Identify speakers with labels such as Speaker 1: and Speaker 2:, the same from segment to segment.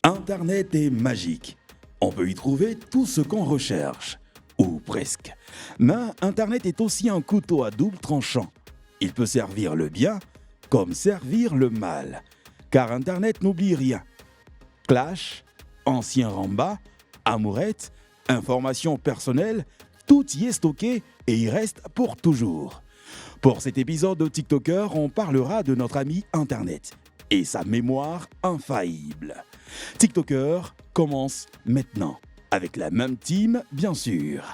Speaker 1: Internet est magique. On peut y trouver tout ce qu'on recherche, ou presque. Mais Internet est aussi un couteau à double tranchant. Il peut servir le bien comme servir le mal. Car Internet n'oublie rien. Clash, ancien Ramba, amourette, informations personnelles, tout y est stocké et y reste pour toujours. Pour cet épisode de TikToker, on parlera de notre ami Internet et sa mémoire infaillible. TikToker commence maintenant, avec la même team, bien sûr.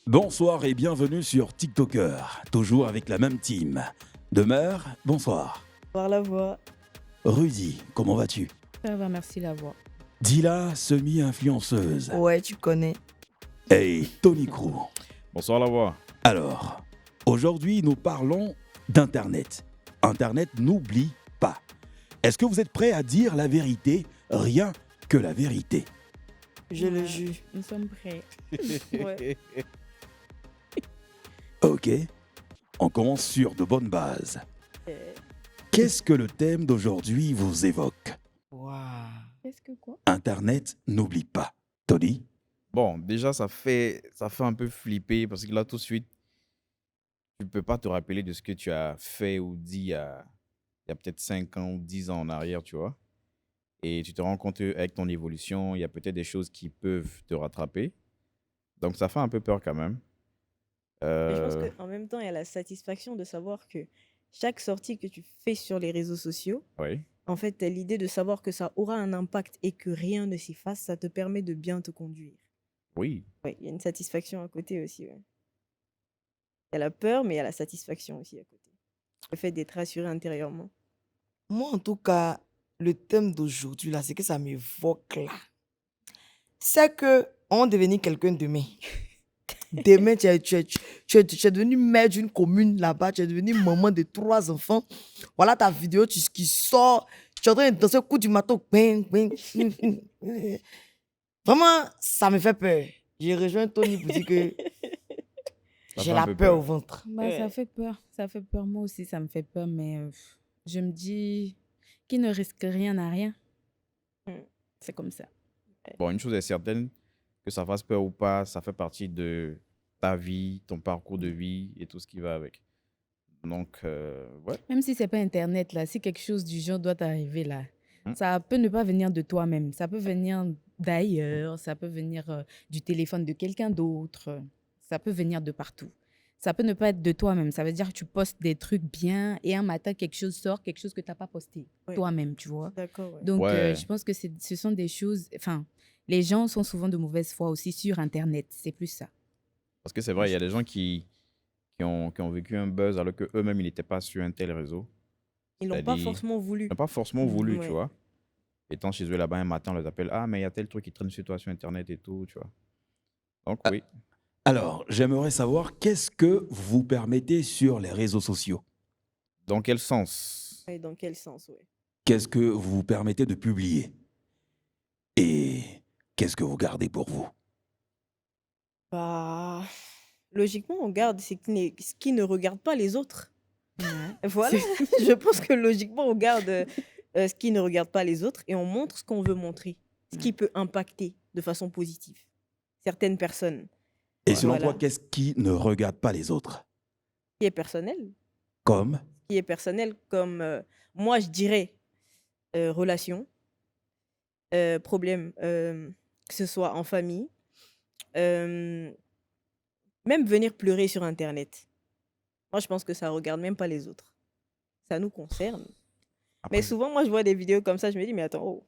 Speaker 1: Bonsoir et bienvenue sur TikToker, toujours avec la même team. Demeure, bonsoir.
Speaker 2: Voir la voix.
Speaker 1: Rudy, comment vas-tu?
Speaker 3: Ça va, merci la voix.
Speaker 1: Dila, semi-influenceuse.
Speaker 2: Ouais, tu connais.
Speaker 1: Et Tony Crew.
Speaker 4: Bonsoir la voix.
Speaker 1: Alors, aujourd'hui, nous parlons d'Internet. Internet n'oublie pas. Est-ce que vous êtes prêts à dire la vérité, rien que la vérité?
Speaker 2: Je le juge.
Speaker 3: Nous sommes prêts.
Speaker 2: Ouais.
Speaker 1: Ok, on commence sur de bonnes bases.
Speaker 2: Euh,
Speaker 1: Qu'est-ce que le thème d'aujourd'hui vous évoque?
Speaker 2: Waouh.
Speaker 3: Qu'est-ce que quoi?
Speaker 1: Internet n'oublie pas. Tony?
Speaker 4: Bon, déjà, ça fait un peu flipper parce que là, tout de suite, tu ne peux pas te rappeler de ce que tu as fait ou dit il y a peut-être 5 ans ou 10 ans en arrière, tu vois. Et tu te rends compte avec ton évolution, il y a peut-être des choses qui peuvent te rattraper. Donc, ça fait un peu peur quand même.
Speaker 2: Mais je pense
Speaker 4: Euh,
Speaker 2: qu'en même temps, il y a la satisfaction de savoir que chaque sortie que tu fais sur les réseaux sociaux,
Speaker 4: oui,
Speaker 2: en fait, l'idée de savoir que ça aura un impact et que rien ne s'y fasse, ça te permet de bien te conduire.
Speaker 4: oui.
Speaker 2: Oui, il y a une satisfaction à côté aussi. Ouais. Il y a la peur, mais il y a la satisfaction aussi à côté. Le fait d'être rassuré intérieurement.
Speaker 5: Moi, en tout cas, le thème d'aujourd'hui, là, c'est que ça m'évoque là. C'est que on devenir quelqu'un demain. Demain, tu es devenu maire d'une commune là-bas, tu es devenu maman de 3 enfants. Voilà ta vidéo qui sort. Tu es en train de danser au coup du marteau. Bing, bing, bing, bing. Vraiment, ça me fait peur. J'ai rejoint Tony pour dire que
Speaker 4: Ça
Speaker 5: j'ai
Speaker 4: fait un
Speaker 5: la
Speaker 4: peu
Speaker 5: peur
Speaker 4: peur.
Speaker 5: au ventre.
Speaker 3: Bah,
Speaker 2: Ouais.
Speaker 3: ça fait peur. Ça fait peur. Moi aussi, ça me fait peur. Mais je me dis, qui ne risque rien n'a rien.
Speaker 2: Mm.
Speaker 3: C'est comme ça.
Speaker 4: Bon, une chose est certaine, que ça fasse peur ou pas, ça fait partie de ta vie, ton parcours de vie et tout ce qui va avec. Donc, ouais.
Speaker 3: Même si c'est pas Internet, là, si quelque chose du genre doit t'arriver, là,
Speaker 4: Hmm.
Speaker 3: ça peut ne pas venir de toi-même. Ça peut venir d'ailleurs. Ça peut venir du téléphone de quelqu'un d'autre. Ça peut venir de partout. Ça peut ne pas être de toi-même. Ça veut dire que tu postes des trucs bien et un matin, quelque chose sort, quelque chose que tu n'as pas posté
Speaker 2: Ouais.
Speaker 3: toi-même, tu vois.
Speaker 2: D'accord, ouais.
Speaker 3: Donc,
Speaker 4: Ouais.
Speaker 3: je pense que ce sont des choses... Enfin, les gens sont souvent de mauvaise foi aussi sur Internet. C'est plus ça.
Speaker 4: Parce que c'est vrai, il y a des gens qui ont vécu un buzz alors qu'eux-mêmes, ils n'étaient pas sur un tel réseau.
Speaker 2: Ils l'ont pas
Speaker 4: C'est-à-dire,
Speaker 2: forcément voulu.
Speaker 4: ils n'ont pas forcément voulu,
Speaker 2: Ouais.
Speaker 4: tu vois. Étant chez eux là-bas un matin, on les appelle, ah, mais il y a tel truc qui traîne sur toi sur Internet et tout, tu vois. Donc, oui.
Speaker 1: Alors, j'aimerais savoir qu'est-ce que vous permettez sur les réseaux sociaux?
Speaker 4: Dans quel sens?
Speaker 2: Et dans quel sens, ouais.
Speaker 1: Qu'est-ce que vous vous permettez de publier? Et qu'est-ce que vous gardez pour vous?
Speaker 2: Bah, logiquement, on garde ce qui ne regarde pas les autres.
Speaker 3: Ouais.
Speaker 2: Voilà, je pense que logiquement, on garde ce qui ne regarde pas les autres et on montre ce qu'on veut montrer, ce qui peut impacter de façon positive certaines personnes.
Speaker 1: Et
Speaker 4: Ouais.
Speaker 1: selon
Speaker 2: Voilà.
Speaker 1: toi, qu'est-ce qui ne regarde pas les autres?
Speaker 2: Ce qui est personnel.
Speaker 1: Comme?
Speaker 2: Ce qui est personnel, comme moi, je dirais relation, problème, que ce soit en famille, euh, même venir pleurer sur Internet. Moi, je pense que ça regarde même pas les autres. Ça nous concerne.
Speaker 4: Après,
Speaker 2: Mais souvent, moi, je vois des vidéos comme ça, je me dis, mais attends, oh.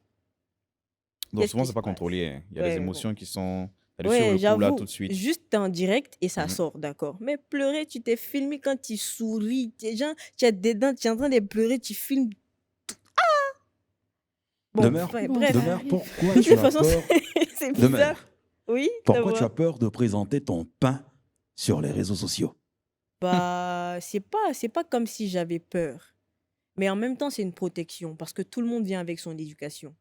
Speaker 4: donc,
Speaker 2: qu'est-ce
Speaker 4: souvent,
Speaker 2: qui
Speaker 4: c'est
Speaker 2: se
Speaker 4: pas
Speaker 2: passe?
Speaker 4: contrôlé, hein. Il y a
Speaker 2: Ouais,
Speaker 4: des
Speaker 2: bon.
Speaker 4: émotions qui sont allées sur
Speaker 2: Ouais,
Speaker 4: le coup là
Speaker 2: j'avoue,
Speaker 4: tout de suite.
Speaker 2: juste en direct et ça
Speaker 4: Mhm.
Speaker 2: sort, d'accord. Mais pleurer, tu t'es filmé quand tu souris, tu as des dents, tu es en train de pleurer, tu filmes. Bon,
Speaker 1: Demeure,
Speaker 2: enfin,
Speaker 3: Bon,
Speaker 2: bref,
Speaker 3: ça
Speaker 1: Demeure,
Speaker 3: arrive.
Speaker 1: pourquoi
Speaker 2: de
Speaker 1: tu
Speaker 2: toute
Speaker 1: as
Speaker 2: façon,
Speaker 1: peur?
Speaker 2: c'est bizarre.
Speaker 1: Demeure,
Speaker 2: Oui,
Speaker 1: pourquoi tu
Speaker 2: Tawa.
Speaker 1: as peur de présenter ton pain sur les réseaux sociaux?
Speaker 2: Bah, c'est pas comme si j'avais peur. Mais en même temps, c'est une protection parce que tout le monde vient avec son éducation.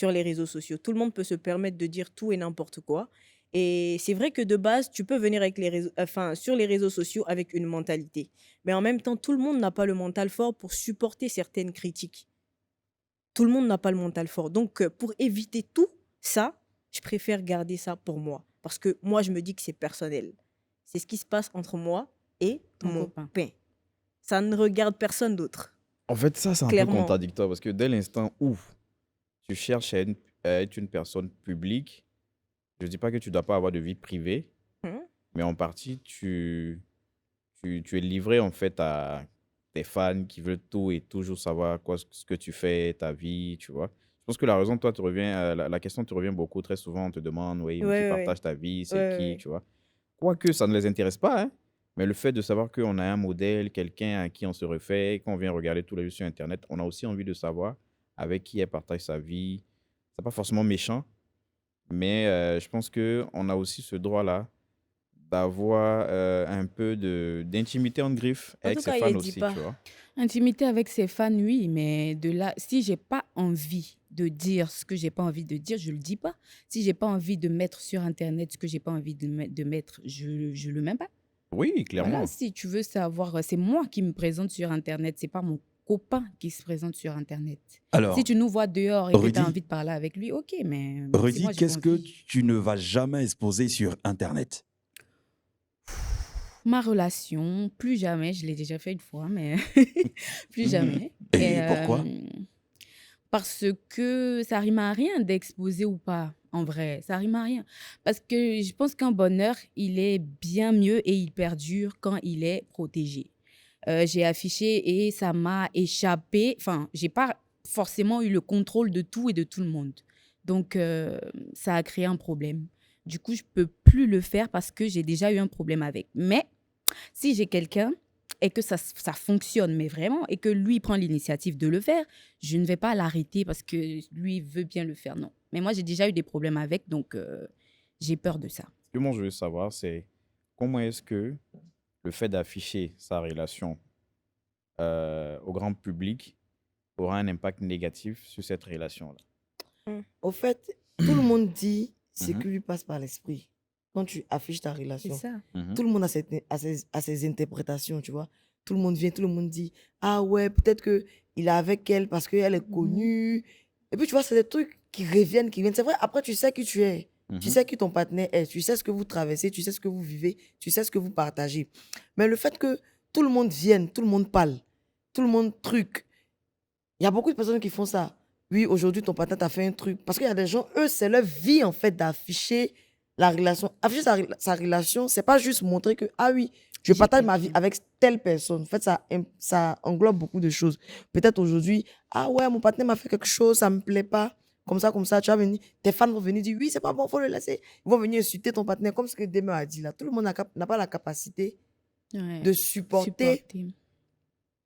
Speaker 2: sur les réseaux sociaux. Tout le monde peut se permettre de dire tout et n'importe quoi. Et c'est vrai que de base, tu peux venir avec sur les réseaux sociaux avec une mentalité. Mais en même temps, tout le monde n'a pas le mental fort pour supporter certaines critiques. Tout le monde n'a pas le mental fort. Donc, pour éviter tout ça, je préfère garder ça pour moi. Parce que moi, je me dis que c'est personnel. C'est ce qui se passe entre moi et
Speaker 3: Ton
Speaker 2: mon
Speaker 3: copain.
Speaker 2: pain. Ça ne regarde personne d'autre.
Speaker 4: En fait, ça, c'est un peu
Speaker 2: Clairement.
Speaker 4: contradictoire parce que dès l'instant où tu cherches à être une personne publique, je ne dis pas que tu ne dois pas avoir de vie privée,
Speaker 2: Mhm.
Speaker 4: mais en partie, tu es livré en fait à tes fans qui veulent tout et toujours savoir ce que tu fais, ta vie, tu vois. Je pense que la raison, toi, la question te revient beaucoup. Très souvent, on te demande, oui, mais qui
Speaker 2: Ouais,
Speaker 4: partage ta vie, c'est
Speaker 2: ouais,
Speaker 4: qui,
Speaker 2: ouais.
Speaker 4: tu vois. Quoique, ça ne les intéresse pas, hein. Mais le fait de savoir qu'on a un modèle, quelqu'un à qui on se réfère, qu'on vient regarder tous les jours sur Internet, on a aussi envie de savoir avec qui elle partage sa vie. C'est pas forcément méchant, mais je pense qu'on a aussi ce droit-là d'avoir un peu d'intimité en griffe
Speaker 2: En
Speaker 4: avec
Speaker 2: tout
Speaker 4: ses
Speaker 2: cas,
Speaker 4: fans
Speaker 2: il dit
Speaker 4: aussi,
Speaker 2: pas.
Speaker 4: tu vois.
Speaker 3: Intimité avec ses fans, oui, mais de là, si j'ai pas envie de dire ce que j'ai pas envie de dire, je le dis pas. Si j'ai pas envie de mettre sur Internet ce que j'ai pas envie de mettre, je le mets pas.
Speaker 4: Oui, clairement.
Speaker 3: Voilà, si tu veux savoir, c'est moi qui me présente sur Internet, c'est pas mon copain qui se présente sur Internet. Si
Speaker 1: Alors,
Speaker 3: tu nous vois dehors et que tu as
Speaker 1: Rudy,
Speaker 3: envie de parler avec lui, ok, mais si
Speaker 1: Rudy,
Speaker 3: moi j'ai pas
Speaker 1: qu'est-ce que
Speaker 3: envie.
Speaker 1: tu ne vas jamais exposer sur Internet?
Speaker 3: Ma relation, plus jamais, je l'ai déjà fait une fois, mais plus
Speaker 4: Mhm.
Speaker 3: jamais. Et
Speaker 1: Et pourquoi?
Speaker 3: parce que ça rime à rien d'exposer ou pas, en vrai, ça rime à rien. Parce que je pense qu'un bonheur, il est bien mieux et il perdure quand il est protégé. J'ai affiché et ça m'a échappé. Enfin, j'ai pas forcément eu le contrôle de tout et de tout le monde. Donc, ça a créé un problème. Du coup, je peux plus le faire parce que j'ai déjà eu un problème avec. Mais si j'ai quelqu'un et que ça fonctionne, mais vraiment, et que lui prend l'initiative de le faire, je ne vais pas l'arrêter parce que lui veut bien le faire. Non. Mais moi, j'ai déjà eu des problèmes avec, donc j'ai peur de ça.
Speaker 4: Ce que moi, je veux savoir, c'est comment est-ce que le fait d'afficher sa relation au grand public aura un impact négatif sur cette relation-là.
Speaker 5: Au fait, tout le monde dit ce
Speaker 4: Mhm.
Speaker 5: qui lui passe par l'esprit quand tu affiches ta
Speaker 3: C'est
Speaker 5: relation.
Speaker 3: ça.
Speaker 4: Mhm.
Speaker 5: Tout le monde a ses interprétations, tu vois. Tout le monde vient, tout le monde dit, ah ouais, peut-être qu'il est avec elle parce qu'elle est connue. Et puis, tu vois, c'est des trucs qui reviennent, qui viennent. C'est vrai, après, tu sais qui tu es. Tu
Speaker 4: Mhm.
Speaker 5: sais qui ton partenaire est. Tu sais ce que vous traversez, tu sais ce que vous vivez, tu sais ce que vous partagez. Mais le fait que tout le monde vienne, tout le monde parle, tout le monde truc. Il y a beaucoup de personnes qui font ça. Oui, aujourd'hui, ton partenaire t'a fait un truc. Parce qu'il y a des gens, eux, c'est leur vie, en fait, d'afficher la relation. Afficher sa relation, c'est pas juste montrer que, ah oui, je
Speaker 3: J'ai
Speaker 5: partage ma vie
Speaker 3: quelqu'un.
Speaker 5: avec telle personne. En fait, ça englobe beaucoup de choses. Peut-être aujourd'hui, ah ouais, mon partenaire m'a fait quelque chose, ça me plaît pas. Comme ça, tu vas venir, tes fans vont venir dire, oui, c'est pas bon, faut le laisser. Ils vont venir insulter ton partenaire, comme ce que Deme a dit là. Tout le monde n'a pas la capacité
Speaker 3: Ouais.
Speaker 5: de supporter
Speaker 3: Supporter.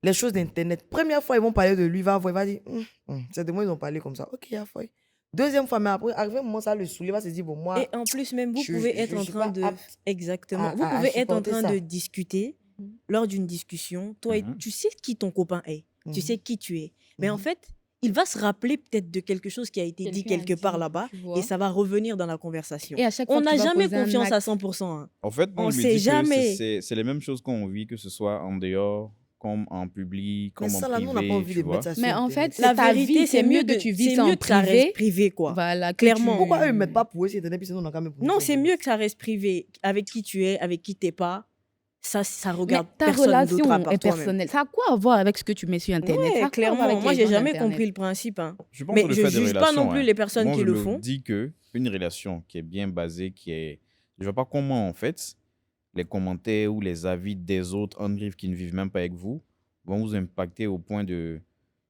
Speaker 5: les choses d'Internet. Première fois, ils vont parler de lui, il va dire, c'est de moi, ils ont parlé comme ça. Ok, il y a foi. Deuxième fois, mais après, arrivé un moment, ça le saoule, il va se dire, bon, moi,
Speaker 2: Et en plus, même vous
Speaker 5: je
Speaker 2: pouvez être
Speaker 5: ne
Speaker 2: en
Speaker 5: suis
Speaker 2: train
Speaker 5: pas
Speaker 2: de...
Speaker 5: apte
Speaker 2: Exactement. Vous
Speaker 5: à
Speaker 2: pouvez être en
Speaker 5: supporter
Speaker 2: train
Speaker 5: ça.
Speaker 2: de discuter lors d'une discussion. Toi,
Speaker 4: Mhm.
Speaker 2: tu sais qui ton copain est. Tu sais
Speaker 5: Mhm.
Speaker 2: qui tu es. Mais en
Speaker 5: Mhm.
Speaker 2: fait, il va se rappeler peut-être de quelque chose qui a été dit
Speaker 3: Quelqu'un a
Speaker 2: quelque part
Speaker 3: dit,
Speaker 2: là-bas
Speaker 3: tu
Speaker 2: et
Speaker 3: vois.
Speaker 2: ça va revenir dans la conversation.
Speaker 3: Et à chaque fois
Speaker 2: On
Speaker 3: que tu
Speaker 2: n'a
Speaker 3: vas
Speaker 2: jamais
Speaker 3: poser un
Speaker 2: confiance à
Speaker 3: acte,
Speaker 2: 100%. hein.
Speaker 4: En fait, moi,
Speaker 2: On
Speaker 4: je me
Speaker 2: sait
Speaker 4: dis que
Speaker 2: jamais.
Speaker 4: c'est les mêmes choses qu'on vit, que ce soit en dehors, comme en public,
Speaker 5: Mais
Speaker 4: comme en
Speaker 5: ça, là, nous, on n'a pas
Speaker 4: privé,
Speaker 5: envie
Speaker 4: tu
Speaker 5: de mettre
Speaker 4: vois.
Speaker 5: ça sur
Speaker 3: mais en fait,
Speaker 5: Internet.
Speaker 3: c'est
Speaker 2: La
Speaker 3: ta
Speaker 2: vérité,
Speaker 3: vie. C'est mieux que tu vis
Speaker 2: c'est
Speaker 3: ça en
Speaker 2: mieux que ça reste
Speaker 3: privé.
Speaker 2: privé, quoi.
Speaker 3: Voilà, que
Speaker 2: Clairement.
Speaker 5: Pourquoi eux ne mettent
Speaker 3: tu...
Speaker 5: pas pour eux sur Internet, puis sinon, on n'a qu'à mettre pour nous
Speaker 2: Non,
Speaker 5: sur
Speaker 2: c'est
Speaker 5: Internet.
Speaker 2: mieux que ça reste privé. Avec qui tu es, avec qui t'es pas. Ça
Speaker 3: Mais
Speaker 2: regarde
Speaker 3: ta
Speaker 2: personne d'autre à
Speaker 3: relation
Speaker 2: part
Speaker 3: est
Speaker 2: toi-même.
Speaker 3: personnelle. Ça a quoi à voir avec ce que tu mets sur Internet? Ça
Speaker 2: Ouais,
Speaker 3: a quoi à voir
Speaker 2: clairement.
Speaker 3: avec
Speaker 2: Moi,
Speaker 3: les
Speaker 2: j'ai
Speaker 3: gens
Speaker 2: jamais
Speaker 3: d'Internet?
Speaker 2: compris le principe. hein.
Speaker 4: Je pense
Speaker 2: Mais
Speaker 4: que le
Speaker 2: je
Speaker 4: fait de
Speaker 2: juge pas non
Speaker 4: relation,
Speaker 2: plus
Speaker 4: hein,
Speaker 2: les personnes
Speaker 4: moi,
Speaker 2: qui
Speaker 4: je
Speaker 2: le
Speaker 4: me
Speaker 2: font.
Speaker 4: dis que une relation qui est bien basée, je vois pas comment, en fait, les commentaires ou les avis des autres en griffe qui ne vivent même pas avec vous vont vous impacter au point de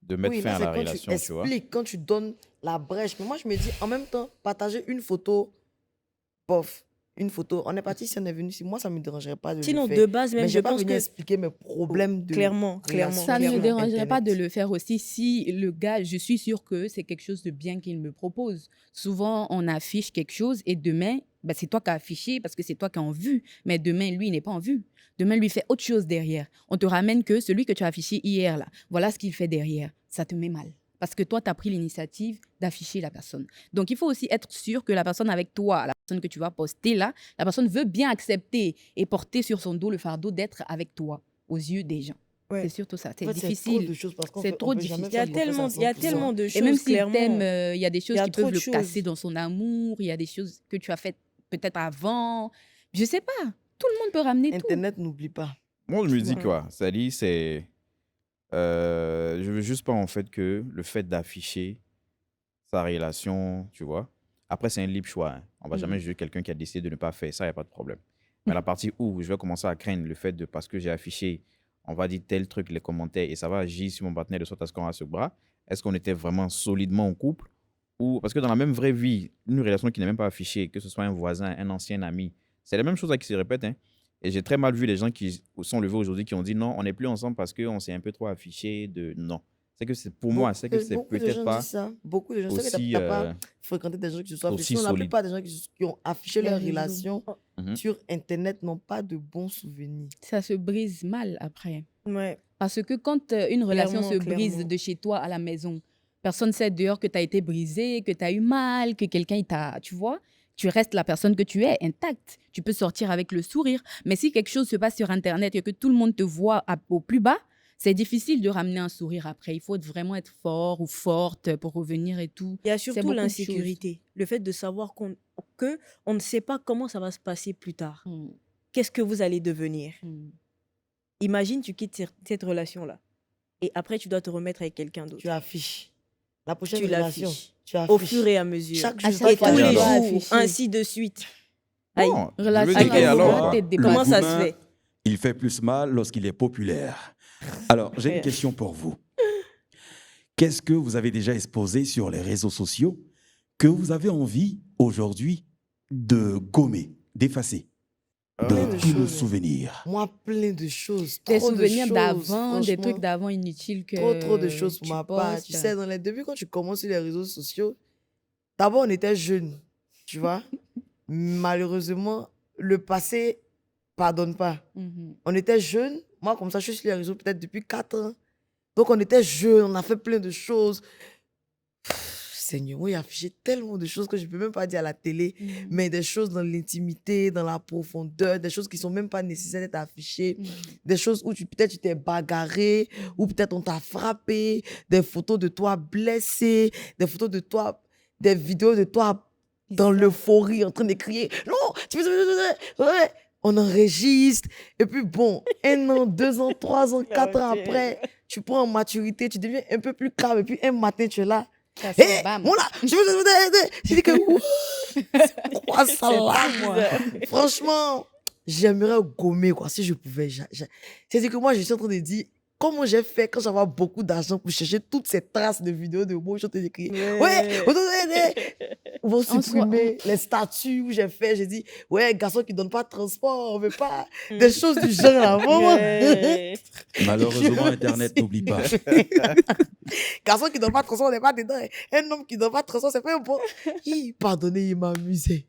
Speaker 4: mettre
Speaker 5: Oui,
Speaker 4: fin
Speaker 5: là,
Speaker 4: à
Speaker 5: c'est
Speaker 4: la
Speaker 5: quand tu
Speaker 4: relation, tu vois.
Speaker 5: expliques, quand tu donnes la brèche. Mais moi, je me dis, en même temps, partager une photo, bof, une photo. On est parti si on est venu ici. Moi, ça ne me dérangerait pas de le
Speaker 2: Sinon,
Speaker 5: faire.
Speaker 2: de base,
Speaker 5: Mais
Speaker 2: même,
Speaker 5: je
Speaker 2: je
Speaker 5: vais pas
Speaker 2: pense
Speaker 5: venir
Speaker 2: que
Speaker 5: expliquer mes problèmes de
Speaker 2: clairement,
Speaker 5: relation
Speaker 3: Ça ne me
Speaker 5: sur
Speaker 2: clairement.
Speaker 3: dérangerait pas de
Speaker 5: Internet.
Speaker 3: le faire aussi si le gars, je suis sûre que c'est quelque chose de bien qu'il me propose. Souvent, on affiche quelque chose et demain, bah, c'est toi qui as affiché parce que c'est toi qui as en vue. Mais demain, lui, il n'est pas en vue. Demain, lui fait autre chose derrière. On te ramène que celui que tu as affiché hier, là, voilà ce qu'il fait derrière. Ça te met mal. parce que toi, tu as pris l'initiative d'afficher la personne. Donc, il faut aussi être sûr que la personne avec toi, la personne que tu vas poster là, la personne veut bien accepter et porter sur son dos le fardeau d'être avec toi aux yeux des gens.
Speaker 2: Ouais.
Speaker 3: C'est surtout ça. C'est
Speaker 5: En fait, c'est trop
Speaker 3: difficile.
Speaker 5: de choses parce qu'on
Speaker 3: C'est
Speaker 5: peut,
Speaker 3: trop
Speaker 5: on peut jamais
Speaker 3: difficile.
Speaker 2: Il y a
Speaker 5: faire confiance à
Speaker 2: il y a
Speaker 5: 100%.
Speaker 2: tellement de
Speaker 3: Et même
Speaker 2: choses,
Speaker 3: s'il t'aime,
Speaker 2: clairement.
Speaker 3: il y a des choses
Speaker 2: Il y a
Speaker 3: qui
Speaker 2: trop
Speaker 3: peuvent
Speaker 2: de
Speaker 3: le
Speaker 2: choses.
Speaker 3: casser dans son amour. Il y a des choses que tu as faites peut-être avant. Je sais pas. Tout le monde peut ramener tout.
Speaker 5: Internet, n'oublie pas.
Speaker 4: Moi, je me dis
Speaker 2: Ouais.
Speaker 4: quoi, c'est-à-dire, je veux juste pas en fait que le fait d'afficher sa relation, tu vois. Après, c'est un libre choix. Hein. On va jamais juger quelqu'un qui a décidé de ne pas faire ça, il n'y a pas de problème. Mais la partie où je vais commencer à craindre le fait de, parce que j'ai affiché, on va dire tel truc, les commentaires, et ça va agir sur mon partenaire de sorte à ce qu'on a ce bras, est-ce qu'on était vraiment solidement en couple ou parce que dans la même vraie vie, une relation qui n'est même pas affichée, que ce soit un voisin, un ancien ami, c'est la même chose qui se répète. Hein. Et j'ai très mal vu les gens qui sont levés aujourd'hui qui ont dit non, on n'est plus ensemble parce qu'on s'est un peu trop affiché de non. C'est que c'est pour moi, c'est que c'est
Speaker 5: Beaucoup de
Speaker 4: peut-être
Speaker 5: gens
Speaker 4: pas
Speaker 5: disent ça. Beaucoup de gens. C'est que
Speaker 4: aussi,
Speaker 5: tu n'as pas fréquenté des gens qui se sont
Speaker 4: aussi
Speaker 5: affichés. La
Speaker 4: solide.
Speaker 5: plupart des gens qui ont affiché
Speaker 2: Les
Speaker 5: leur
Speaker 2: réseaux.
Speaker 5: relation
Speaker 4: Mhm.
Speaker 5: sur Internet n'ont pas de bons souvenirs.
Speaker 3: Ça se brise mal après.
Speaker 2: Ouais.
Speaker 3: Parce que quand une relation se
Speaker 2: Clairement,
Speaker 3: brise
Speaker 2: clairement.
Speaker 3: de chez toi à la maison, personne ne sait dehors que tu as été brisé, que tu as eu mal, que quelqu'un t'a. Tu vois, tu restes la personne que tu es, intacte. Tu peux sortir avec le sourire. Mais si quelque chose se passe sur Internet et que tout le monde te voit au plus bas, c'est difficile de ramener un sourire après. Il faut vraiment être fort ou forte pour revenir et tout.
Speaker 2: Il y a
Speaker 3: C'est
Speaker 2: surtout
Speaker 3: beaucoup de choses.
Speaker 2: l'insécurité. Le fait de savoir que on ne sait pas comment ça va se passer plus tard.
Speaker 3: Mm,
Speaker 2: Qu'est-ce que vous allez devenir?
Speaker 3: mm.
Speaker 2: Imagine, tu quittes cette relation-là. Et après, tu dois te remettre avec quelqu'un d'autre.
Speaker 5: Tu affiches. La prochaine
Speaker 2: Tu
Speaker 5: relation,
Speaker 2: l'affiches.
Speaker 5: tu
Speaker 2: Au
Speaker 5: affiches.
Speaker 2: fur et à mesure.
Speaker 5: Chaque
Speaker 3: À
Speaker 5: jour,
Speaker 3: chaque
Speaker 2: Et
Speaker 3: fois,
Speaker 2: tous
Speaker 3: tu
Speaker 2: les
Speaker 3: dois
Speaker 2: jours,
Speaker 3: afficher.
Speaker 2: ainsi de suite. Aïe.
Speaker 4: Bon, je veux
Speaker 3: Relation
Speaker 4: dire, et
Speaker 3: amoureuse,
Speaker 4: alors,
Speaker 3: t'es
Speaker 1: le
Speaker 3: dépassé.
Speaker 2: Comment ça se
Speaker 1: humain,
Speaker 2: fait?
Speaker 1: il fait plus mal lorsqu'il est populaire. Alors, j'ai une
Speaker 2: Ouais.
Speaker 1: question pour vous. Qu'est-ce que vous avez déjà exposé sur les réseaux sociaux que vous avez envie aujourd'hui de gommer, d'effacer
Speaker 5: Plein
Speaker 1: de
Speaker 5: de
Speaker 1: tous nos
Speaker 5: choses.
Speaker 1: souvenirs?
Speaker 5: Moi, plein de choses.
Speaker 3: Des
Speaker 5: trop de
Speaker 3: souvenirs
Speaker 5: choses,
Speaker 3: d'avant, des
Speaker 5: franchement.
Speaker 3: trucs d'avant inutiles que
Speaker 5: Trop de choses pour
Speaker 3: tu
Speaker 5: ma part. Tu
Speaker 3: postes.
Speaker 5: sais, dans les débuts, quand tu commences sur les réseaux sociaux, d'abord, on était jeunes, tu vois. Malheureusement, le passé pardonne pas.
Speaker 3: Mhm.
Speaker 5: On était jeunes. Moi, comme ça, je suis sur les réseaux peut-être depuis 4 ans. Donc, on était jeunes, on a fait plein de choses. Seigneur, moi, il a affiché tellement de choses que je ne peux même pas dire à la télé,
Speaker 3: Mhm.
Speaker 5: mais des choses dans l'intimité, dans la profondeur, des choses qui ne sont même pas nécessaires d'être affichées,
Speaker 3: Mhm.
Speaker 5: des choses où peut-être tu t'es bagarré, ou peut-être on t'a frappé, des photos de toi blessé, des photos de toi, des vidéos de toi dans l'euphorie en train de crier « Non, tu peux... Ouais. » On enregistre. Et puis bon, 1 an, 2 ans, 3 ans, 4 ans après, tu prends en maturité, tu deviens un peu plus calme. Et puis un matin, tu es là.
Speaker 3: Ça
Speaker 5: Hé,
Speaker 3: sent bam.
Speaker 5: mon là, je dis que c'est quoi ça là, moi? Franchement, j'aimerais gommer, quoi, si je pouvais. C'est-à-dire que moi, je suis en train de dire comment j'ai fait quand j'avais beaucoup d'argent pour chercher toutes ces traces de vidéos de moi. Je suis en train d'écrire. Ouais, vont supprimer les statuts où j'ai fait. J'ai dit, ouais, garçon qui ne donne pas de transport, on veut pas. Des choses du genre là. Vraiment.
Speaker 1: Malheureusement, Internet n'oublie pas.
Speaker 5: Garçon qui ne donne pas de transport, on n'est pas dedans. Un homme qui ne donne pas de transport, c'est pas bon. Pardonnez, il m'a amusé.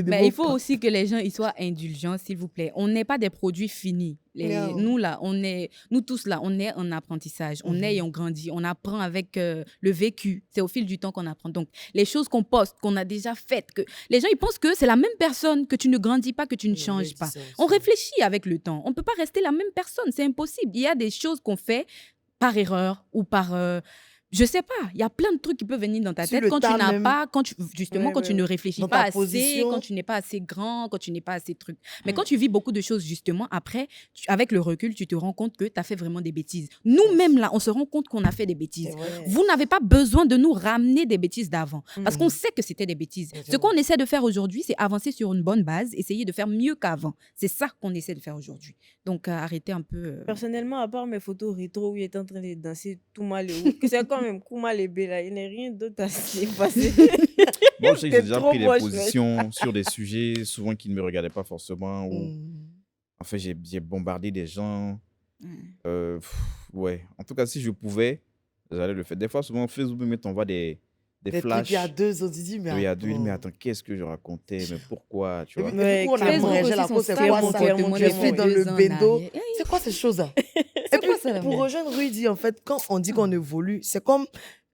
Speaker 3: Mais il faut aussi que les gens ils soient indulgents, s'il vous plaît. On n'est pas des produits finis.
Speaker 5: Non.
Speaker 3: Nous tous là, on est en apprentissage. On est et on grandit. On apprend avec le vécu. C'est au fil du temps qu'on apprend. Donc, les choses qu'on poste, qu'on a déjà faites, que les gens ils pensent que c'est la même personne, que tu ne grandis pas, que tu ne changes pas. On réfléchit avec le temps. On ne peut pas rester la même personne. C'est impossible. Il y a des choses qu'on fait par erreur ou par... je sais pas, il y a plein de trucs qui peuvent venir dans ta
Speaker 5: Sur
Speaker 3: tête
Speaker 5: le
Speaker 3: quand tu
Speaker 5: tas
Speaker 3: n'as
Speaker 5: même.
Speaker 3: pas, quand tu ne réfléchis
Speaker 5: Dans
Speaker 3: pas
Speaker 5: ta
Speaker 3: assez,
Speaker 5: position.
Speaker 3: quand tu n'es pas assez grand, quand tu n'es pas assez truc. Mais quand tu vis beaucoup de choses justement, après, avec le recul, tu te rends compte que tu as fait vraiment des bêtises. Nous-mêmes là, on se rend compte qu'on a fait des bêtises.
Speaker 5: C'est vrai.
Speaker 3: Vous n'avez pas besoin de nous ramener des bêtises d'avant. Parce qu'on sait que c'était des bêtises.
Speaker 5: Ouais, c'est
Speaker 3: Ce qu'on essaie de faire aujourd'hui, c'est avancer sur une bonne base, essayer de faire mieux qu'avant. C'est ça qu'on essaie de faire aujourd'hui. Donc, arrêtez un peu...
Speaker 2: Personnellement, à part mes photos rétro où il est en train de danser tout mal, que c'est quand même Kouma Lébé là, il n'y a rien d'autre à s'y passer.
Speaker 4: Moi, je sais que
Speaker 2: T'es
Speaker 4: j'ai déjà
Speaker 2: trop
Speaker 4: pris des
Speaker 2: moche,
Speaker 4: positions sur des sujets souvent qui ne me regardaient pas forcément. Ou... En fait, j'ai bombardé des gens. Ouais. En tout cas, si je pouvais, j'allais le faire. Des fois, souvent, Facebook me t'envoie des
Speaker 5: Des
Speaker 4: flashs.
Speaker 5: trucs il y a 2 ans, tu dis, mais
Speaker 4: Oui, il y a 2
Speaker 5: attends.
Speaker 4: mais attends, qu'est-ce que je racontais? Mais pourquoi? Tu
Speaker 5: Et
Speaker 4: vois?
Speaker 5: puis, du coup, on a
Speaker 2: clairement.
Speaker 5: mangé
Speaker 3: Facebook
Speaker 5: la
Speaker 3: aussi
Speaker 5: cause,
Speaker 3: sont
Speaker 5: c'est
Speaker 3: très
Speaker 5: quoi
Speaker 3: bons
Speaker 5: ça?
Speaker 3: témoins
Speaker 5: Je
Speaker 3: de
Speaker 5: suis dans le
Speaker 3: 2 ans en
Speaker 5: bendo.
Speaker 3: arrière.
Speaker 5: C'est quoi ces choses-là?
Speaker 3: C'est
Speaker 5: Et
Speaker 3: quoi
Speaker 5: puis,
Speaker 3: ça, la
Speaker 5: pour
Speaker 3: merde?
Speaker 5: rejoindre Rudy, en fait, quand on dit qu'on évolue, c'est comme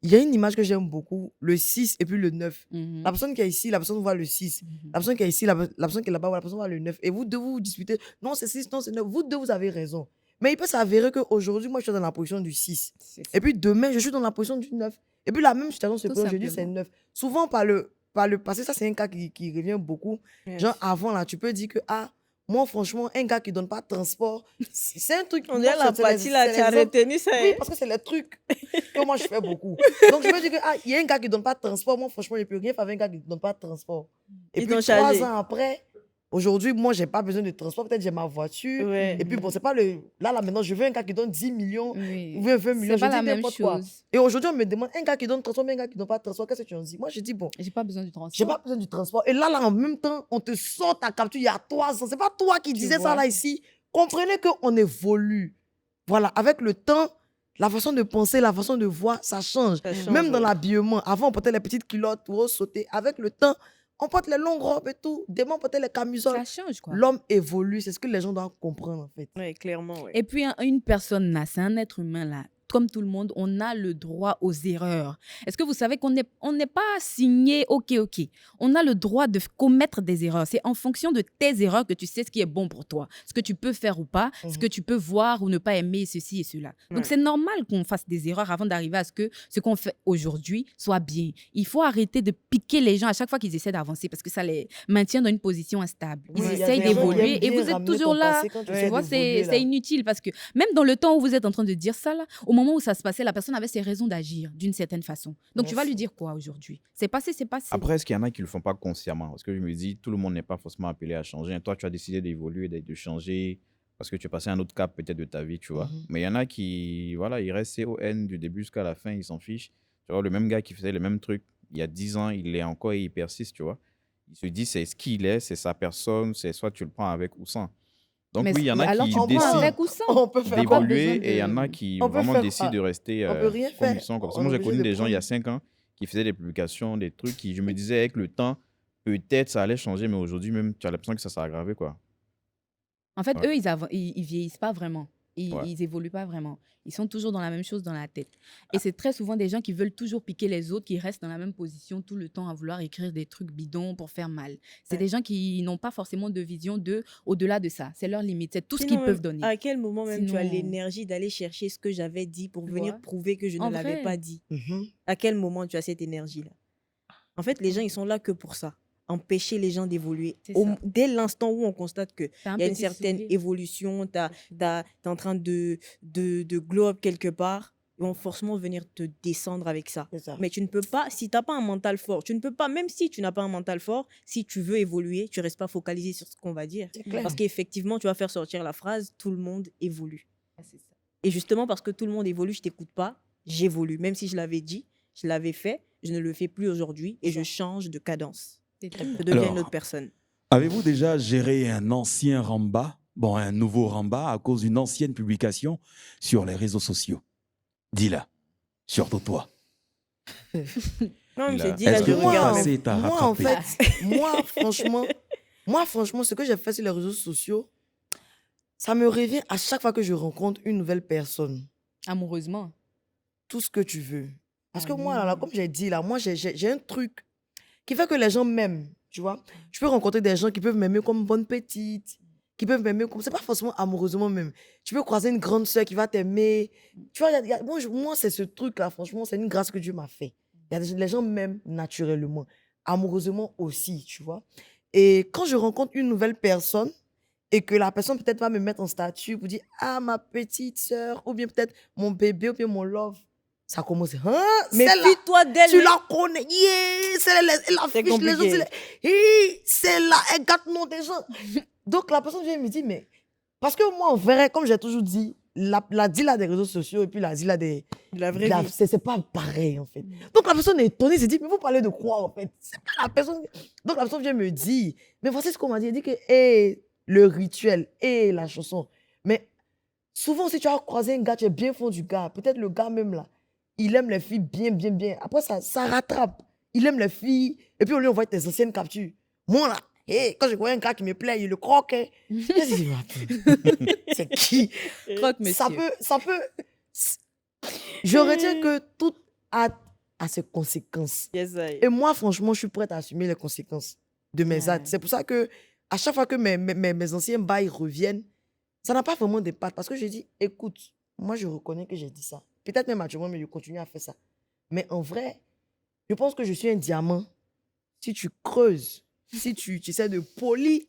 Speaker 5: il y a une image que j'aime beaucoup, le 6 et puis le 9.
Speaker 3: Mhm.
Speaker 5: La personne qui est ici, la personne voit le 6. La personne qui est ici, la personne qui est là-bas, la personne voit le 9. Et vous deux, vous disputez. Non, c'est 6, non, c'est 9. Vous deux, vous avez raison. Mais il peut s'avérer qu'aujourd'hui, moi, je suis dans la position du 6.
Speaker 3: C'est ça.
Speaker 5: Et puis demain, je suis dans la position du 9. Et puis la même situation se
Speaker 3: Tout
Speaker 5: peut aujourd'hui, c'est
Speaker 3: simplement.
Speaker 5: 9. Souvent, par le passé, ça, c'est un cas qui revient beaucoup.
Speaker 2: Yes.
Speaker 5: Genre, avant, là, tu peux dire que, moi, franchement, un gars qui donne pas de transport, c'est un truc.
Speaker 2: On
Speaker 5: moi,
Speaker 2: dirait la
Speaker 5: c'est
Speaker 2: partie là,
Speaker 5: c'est
Speaker 2: tu as
Speaker 5: les hommes.
Speaker 2: retenu ça.
Speaker 5: Oui,
Speaker 2: hein.
Speaker 5: parce que c'est les trucs que moi, je fais beaucoup. Donc, je me dis que, il y a un gars qui donne pas de transport. Moi, franchement, je peux rien faire avec un gars qui donne pas de transport. Et
Speaker 2: Ils
Speaker 5: puis,
Speaker 2: t'ont
Speaker 5: 3
Speaker 2: chargé.
Speaker 5: ans après, aujourd'hui, moi, j'ai pas besoin de transport. Peut-être j'ai ma voiture.
Speaker 2: Ouais.
Speaker 5: Et puis, bon, c'est pas le. Là, maintenant, je veux un gars qui donne 10 millions
Speaker 3: Oui.
Speaker 5: ou 20 millions.
Speaker 3: C'est
Speaker 5: Je
Speaker 3: pas
Speaker 5: dis
Speaker 3: la même
Speaker 5: n'importe quoi.
Speaker 3: chose.
Speaker 5: Et aujourd'hui, on me demande un gars qui donne transport, mais un gars qui donne pas de transport. Qu'est-ce que tu en dis? Moi, je dis, bon,
Speaker 3: J'ai pas besoin du
Speaker 5: j'ai
Speaker 3: transport.
Speaker 5: pas besoin du transport. Et là, en même temps, on te sort ta capture il y a 3 ans. C'est pas toi qui
Speaker 2: Tu
Speaker 5: disais ça
Speaker 2: vois.
Speaker 5: là ici. Comprenez qu'on évolue. Voilà, avec le temps, la façon de penser, la façon de voir, ça change.
Speaker 2: Ça change,
Speaker 5: Même dans
Speaker 2: ouais.
Speaker 5: l'habillement. Avant, on portait les petites culottes ou sauter. Avec le temps, on porte les longues robes et tout. Demain, on portait les camisoles.
Speaker 3: Ça change, quoi.
Speaker 5: L'homme évolue. C'est ce que les gens doivent comprendre, en fait.
Speaker 2: Ouais, clairement, ouais.
Speaker 3: Et puis, une personne là, c'est un être humain là. Comme tout le monde, on a le droit aux erreurs. Est-ce que vous savez qu'on n'est pas signé OK. On a le droit de commettre des erreurs. C'est en fonction de tes erreurs que tu sais ce qui est bon pour toi, ce que tu peux faire ou pas, ce que tu peux voir ou ne pas aimer, ceci et cela. Donc,
Speaker 2: Ouais.
Speaker 3: c'est normal qu'on fasse des erreurs avant d'arriver à ce que ce qu'on fait aujourd'hui soit bien. Il faut arrêter de piquer les gens à chaque fois qu'ils essaient d'avancer parce que ça les maintient dans une position instable. Ils
Speaker 5: Oui, il y a
Speaker 3: essayent
Speaker 5: des gens qui
Speaker 3: d'évoluer
Speaker 5: aiment
Speaker 3: et
Speaker 5: bien
Speaker 3: vous êtes
Speaker 5: ramener
Speaker 3: toujours
Speaker 5: ton
Speaker 3: là.
Speaker 5: passé quand tu
Speaker 3: Tu
Speaker 5: essaies
Speaker 3: vois,
Speaker 5: d'évoluer,
Speaker 3: c'est
Speaker 5: là.
Speaker 3: inutile parce que même dans le temps où vous êtes en train de dire ça, là, au moment où ça se passait, la personne avait ses raisons d'agir d'une certaine façon. Donc, tu vas lui
Speaker 5: Merci.
Speaker 3: dire quoi aujourd'hui? C'est passé, c'est passé.
Speaker 4: Après, est-ce qu'il y en a qui ne le font pas consciemment? Parce que je me dis, tout le monde n'est pas forcément appelé à changer. Toi, tu as décidé d'évoluer, de changer parce que tu es passé à un autre cap peut-être de ta vie, tu vois. Mais il y en a qui, voilà, ils restent CON du début jusqu'à la fin, ils s'en fichent. Tu vois, le même gars qui faisait le même truc il y a 10 ans, il l'est encore et il persiste, tu vois. Il se dit, c'est ce qu'il est, c'est sa personne, c'est soit tu le prends avec ou sans. Donc
Speaker 3: Mais
Speaker 4: oui, il y en a
Speaker 3: alors,
Speaker 4: qui
Speaker 3: tu prends
Speaker 4: décident
Speaker 3: avec ou sans?
Speaker 5: On peut faire
Speaker 3: T'as pas
Speaker 5: quoi?
Speaker 4: d'évoluer
Speaker 3: besoin
Speaker 4: et il y en a
Speaker 3: de-
Speaker 4: qui
Speaker 5: On peut
Speaker 4: vraiment
Speaker 5: faire
Speaker 4: décident de rester
Speaker 5: On peut rien
Speaker 4: comme
Speaker 5: faire.
Speaker 4: ils sont. Comme ça.
Speaker 5: On
Speaker 4: Moi,
Speaker 5: est
Speaker 4: j'ai connu
Speaker 5: obligé de
Speaker 4: des gens il y a
Speaker 5: prendre.
Speaker 4: 5 ans qui faisaient des publications, des trucs qui, je me disais, avec le temps, peut-être ça allait changer, mais aujourd'hui même, tu as l'impression que ça s'est aggravé, quoi.
Speaker 3: En fait,
Speaker 4: Ouais.
Speaker 3: eux, ils vieillissent pas vraiment.
Speaker 4: Ouais.
Speaker 3: Ils évoluent pas vraiment. Ils sont toujours dans la même chose dans la tête. Et c'est très souvent des gens qui veulent toujours piquer les autres, qui restent dans la même position tout le temps à vouloir écrire des trucs bidons pour faire mal. C'est
Speaker 2: Ouais.
Speaker 3: des gens qui n'ont pas forcément de vision de au-delà de ça. C'est leur limite. C'est tout ce
Speaker 2: Sinon,
Speaker 3: qu'ils
Speaker 2: même,
Speaker 3: peuvent donner.
Speaker 2: à quel moment même tu as
Speaker 3: Sinon-
Speaker 2: l'énergie d'aller chercher ce que j'avais dit pour
Speaker 3: Tu
Speaker 2: venir
Speaker 3: vois.
Speaker 2: prouver que je ne
Speaker 3: En
Speaker 2: l'avais
Speaker 3: vrai.
Speaker 2: pas dit?
Speaker 5: Mhm.
Speaker 2: À quel moment tu as cette énergie-là? En fait, les gens, ils sont là que pour ça. Empêcher les gens d'évoluer.
Speaker 3: C'est ça.
Speaker 2: Dès l'instant où on constate qu'il
Speaker 3: C'est un
Speaker 2: y a une
Speaker 3: petit
Speaker 2: certaine
Speaker 3: sourire.
Speaker 2: évolution, tu es en train de glow up quelque part, ils vont forcément venir te descendre avec ça.
Speaker 5: C'est ça.
Speaker 2: Mais tu ne peux pas, si tu n'as pas un mental fort, tu ne peux pas, même si tu n'as pas un mental fort, si tu veux évoluer, tu ne restes pas focalisé sur ce qu'on va dire.
Speaker 5: C'est clair.
Speaker 2: Parce qu'effectivement, tu vas faire sortir la phrase « tout le monde évolue
Speaker 3: Ah, c'est ça. ».
Speaker 2: Et justement, parce que tout le monde évolue, je ne t'écoute pas, j'évolue. Même si je l'avais dit, je l'avais fait, je ne le fais plus aujourd'hui et je change de cadence.
Speaker 3: C'est très bien.
Speaker 2: Je deviens
Speaker 1: Alors,
Speaker 2: une autre personne.
Speaker 1: Avez-vous déjà géré un ancien Ramba, un nouveau Ramba, à cause d'une ancienne publication sur les réseaux sociaux? Dis-la, surtout toi.
Speaker 2: Non, mais
Speaker 4: Il
Speaker 2: c'est
Speaker 4: a-
Speaker 2: dit, là,
Speaker 1: Est-ce
Speaker 2: je
Speaker 1: que ton
Speaker 2: regarde.
Speaker 1: passé t'a
Speaker 5: Moi, en
Speaker 1: rattrapé?
Speaker 5: fait, moi, franchement, ce que j'ai fait sur les réseaux sociaux, ça me revient à chaque fois que je rencontre une nouvelle personne.
Speaker 3: Amoureusement.
Speaker 5: Tout ce que tu veux. Parce que
Speaker 3: Ah
Speaker 5: moi, là,
Speaker 3: oui.
Speaker 5: comme j'ai dit, là, moi, j'ai un truc qui fait que les gens m'aiment, tu vois. Je peux rencontrer des gens qui peuvent m'aimer comme bonne petite, qui peuvent m'aimer comme... C'est pas forcément amoureusement même. Tu peux croiser une grande sœur qui va t'aimer. Tu vois, moi, c'est ce truc-là, franchement, c'est une grâce que Dieu m'a fait. Les gens m'aiment naturellement. Amoureusement aussi, tu vois. Et quand je rencontre une nouvelle personne, et que la personne peut-être va me mettre en statut pour dire « Ah, ma petite sœur » ou bien peut-être « Mon bébé » ou bien « Mon love », ça commence. Hein?
Speaker 2: Mais
Speaker 5: Celle-là,
Speaker 2: fuis-toi d'elle.
Speaker 5: tu
Speaker 2: mais-
Speaker 5: la connais. Yeah, celle-là, elle
Speaker 2: C'est
Speaker 5: affiche les gens.
Speaker 2: compliqué.
Speaker 5: Celle-là, elle gâte le nom des gens. Donc la personne vient me dire, mais... Parce que moi, en vrai, comme j'ai toujours dit, la deal des réseaux sociaux et puis la deal des...
Speaker 2: La vraie vie.
Speaker 5: C'est pas pareil, en fait. Donc la personne est étonnée, elle se dit, mais vous parlez de quoi, en fait? C'est pas la personne... Donc la personne vient me dire, mais voici ce qu'on m'a dit. Elle dit que, le rituel, la chanson. Mais souvent, si tu as croisé un gars, tu es bien fond du gars. Peut-être le gars même là, il aime les filles bien, bien, bien. Après, ça rattrape. Il aime les filles. Et puis, on lui envoie tes anciennes captures. Moi, là, quand je vois un gars qui me plaît, il le croque. Hein. Qu'est-ce que c'est qui?
Speaker 3: Croque, monsieur.
Speaker 5: Ça peut... Je retiens que tout a ses conséquences.
Speaker 2: Yes, I.
Speaker 5: Et moi, franchement, je suis prête à assumer les conséquences de mes actes.
Speaker 3: Ouais.
Speaker 5: C'est pour ça que à chaque fois que mes anciens bails reviennent, ça n'a pas vraiment d'impact. Parce que je dis, écoute, moi, je reconnais que j'ai dit ça. Peut-être même actuellement, mais je continue à faire ça. Mais en vrai, je pense que je suis un diamant. Si tu creuses, si tu essaies de polir,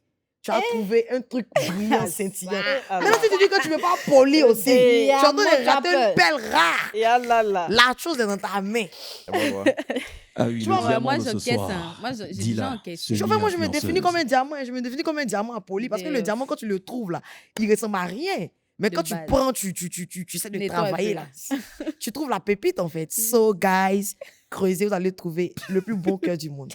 Speaker 5: tu as trouvé un truc brillant, scintillant.
Speaker 2: Ah
Speaker 5: Maintenant, si tu dis que tu ne veux pas polir aussi,
Speaker 2: Eh,
Speaker 5: tu es en train de
Speaker 3: diamant
Speaker 5: rater une perle rare.
Speaker 2: Ya là là.
Speaker 5: La chose est dans ta main.
Speaker 4: Ça va voir.
Speaker 1: Ah oui,
Speaker 5: Tu
Speaker 1: le
Speaker 5: vois,
Speaker 1: diamant
Speaker 3: moi,
Speaker 1: de ce
Speaker 3: j'encaisse.
Speaker 1: soir.
Speaker 3: Moi, j'ai déjà
Speaker 1: Dis-la,
Speaker 3: encaissé.
Speaker 1: celui
Speaker 5: Enfin, moi, je me définis comme un
Speaker 1: influenceuse.
Speaker 5: diamant. Je me définis comme un diamant à poli. Parce que le
Speaker 3: Mais,
Speaker 5: diamant, quand tu le trouves, là, il ressemble à rien. Mais
Speaker 3: de
Speaker 5: quand tu
Speaker 3: base.
Speaker 5: prends, tu essaies de
Speaker 3: Nettoie un
Speaker 5: travailler,
Speaker 3: peu.
Speaker 5: là. Tu trouves la pépite, en fait. So, guys, creusez, vous allez trouver le plus bon cœur du monde.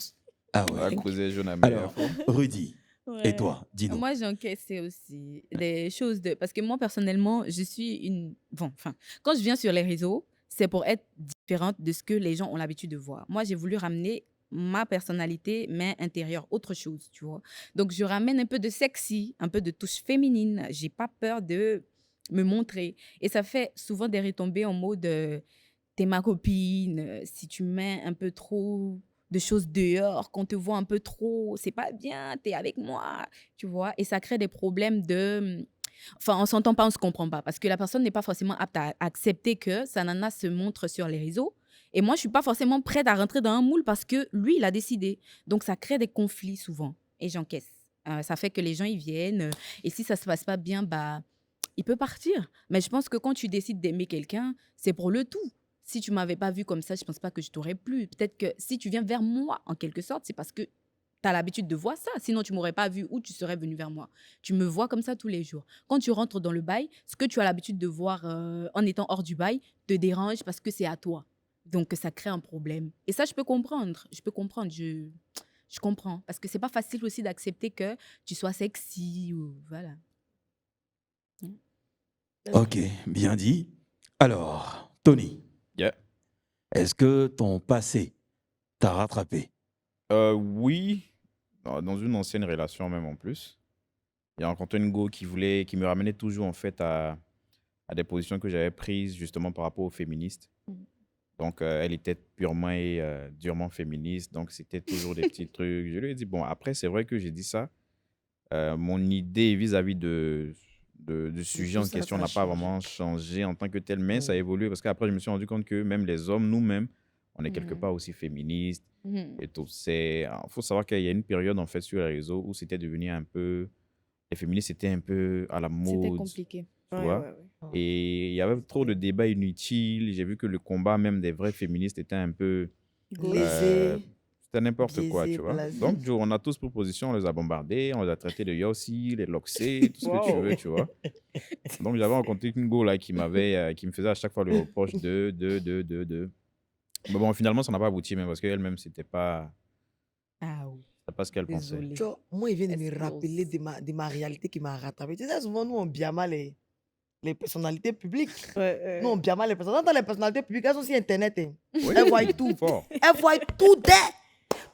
Speaker 1: Ah
Speaker 4: On va
Speaker 1: ouais.
Speaker 4: creuser jaune à meilleure
Speaker 1: Alors,
Speaker 4: fois.
Speaker 1: Rudy, et
Speaker 2: Ouais.
Speaker 1: toi, dis-nous.
Speaker 3: Moi, j'ai encaissé aussi des choses de... Parce que moi, personnellement, je suis une... Bon, enfin, quand je viens sur les réseaux, c'est pour être différente de ce que les gens ont l'habitude de voir. Moi, j'ai voulu ramener ma personnalité, mais intérieure, autre chose, tu vois. Donc, je ramène un peu de sexy, un peu de touche féminine. J'ai pas peur de me montrer. Et ça fait souvent des retombées en mode t'es ma copine, si tu mets un peu trop de choses dehors, qu'on te voit un peu trop, c'est pas bien, t'es avec moi, tu vois. Et ça crée des problèmes de... Enfin, on s'entend pas, on se comprend pas. Parce que la personne n'est pas forcément apte à accepter que sa nana se montre sur les réseaux. Et moi, je suis pas forcément prête à rentrer dans un moule parce que lui, il a décidé. Donc, ça crée des conflits souvent. Et j'encaisse. Ça fait que les gens, ils viennent. Et si ça se passe pas bien, bah, il peut partir. Mais je pense que quand tu décides d'aimer quelqu'un, c'est pour le tout. Si tu m'avais pas vu comme ça, je pense pas que je t'aurais plu. Peut-être que si tu viens vers moi, en quelque sorte, c'est parce que tu as l'habitude de voir ça. Sinon, tu m'aurais pas vu ou tu serais venu vers moi. Tu me vois comme ça tous les jours. Quand tu rentres dans le bail, ce que tu as l'habitude de voir en étant hors du bail te dérange parce que c'est à toi. Donc, ça crée un problème. Et ça, je peux comprendre. Je peux comprendre. Je comprends. Parce que c'est pas facile aussi d'accepter que tu sois sexy ou... Voilà.
Speaker 1: Ok, bien dit. Alors, Tony,
Speaker 4: Yeah.
Speaker 1: est-ce que ton passé t'a rattrapé?
Speaker 4: Oui, dans une ancienne relation même en plus. Il y a rencontré une go qui me ramenait toujours en fait à des positions que j'avais prises justement par rapport aux féministes.
Speaker 3: Mhm.
Speaker 4: Donc, elle était purement et durement féministe. Donc, c'était toujours des petits trucs. Je lui ai dit, bon, après, c'est vrai que j'ai dit ça. Mon idée vis-à-vis du sujet
Speaker 5: tout
Speaker 4: en
Speaker 5: ça,
Speaker 4: question
Speaker 5: ça a
Speaker 4: n'a pas
Speaker 5: changé.
Speaker 4: vraiment changé en tant que tel, mais ça a
Speaker 5: Mm.
Speaker 4: évolué parce qu'après, je me suis rendu compte que même les hommes, nous-mêmes, on est quelque
Speaker 3: Mhm.
Speaker 4: part aussi féministes
Speaker 3: Mhm.
Speaker 4: et tout. Il faut savoir qu'il y a une période en fait sur les réseaux où c'était devenu un peu... Les féministes étaient un peu à la
Speaker 3: C'était
Speaker 4: mode,
Speaker 3: compliqué.
Speaker 4: tu
Speaker 2: Ouais,
Speaker 4: vois.
Speaker 2: ouais, ouais.
Speaker 4: Et il y avait trop de débats inutiles. J'ai vu que le combat même des vrais féministes était un peu...
Speaker 3: Gauche.
Speaker 5: Lésé,
Speaker 4: C'était n'importe quoi,
Speaker 5: biaisé,
Speaker 4: tu vois.
Speaker 5: blasé.
Speaker 4: Donc, on a tous pour position, on les a bombardés, on les a traités de Yossi, les Loxé, tout ce que tu
Speaker 2: Wow.
Speaker 4: veux, tu vois. Donc, j'avais rencontré une go là qui me faisait à chaque fois le reproche de. Mais bon, finalement, ça n'a pas abouti, même parce qu'elle-même, c'était pas ce qu'elle pensait.
Speaker 3: Désolée.
Speaker 5: Tu vois, moi, il vient de me
Speaker 3: Excuse.
Speaker 5: rappeler de ma réalité qui m'a rattrapé. Tu sais, souvent, nous, on bien mal les personnalités publiques.
Speaker 2: Ouais,
Speaker 5: Nous, on bien mal les personnalités. Dans les personnalités publiques, elles sont sur Internet. Hein.
Speaker 4: Oui,
Speaker 5: Elles voient tout.
Speaker 4: fort.
Speaker 5: Elles voient tout dès.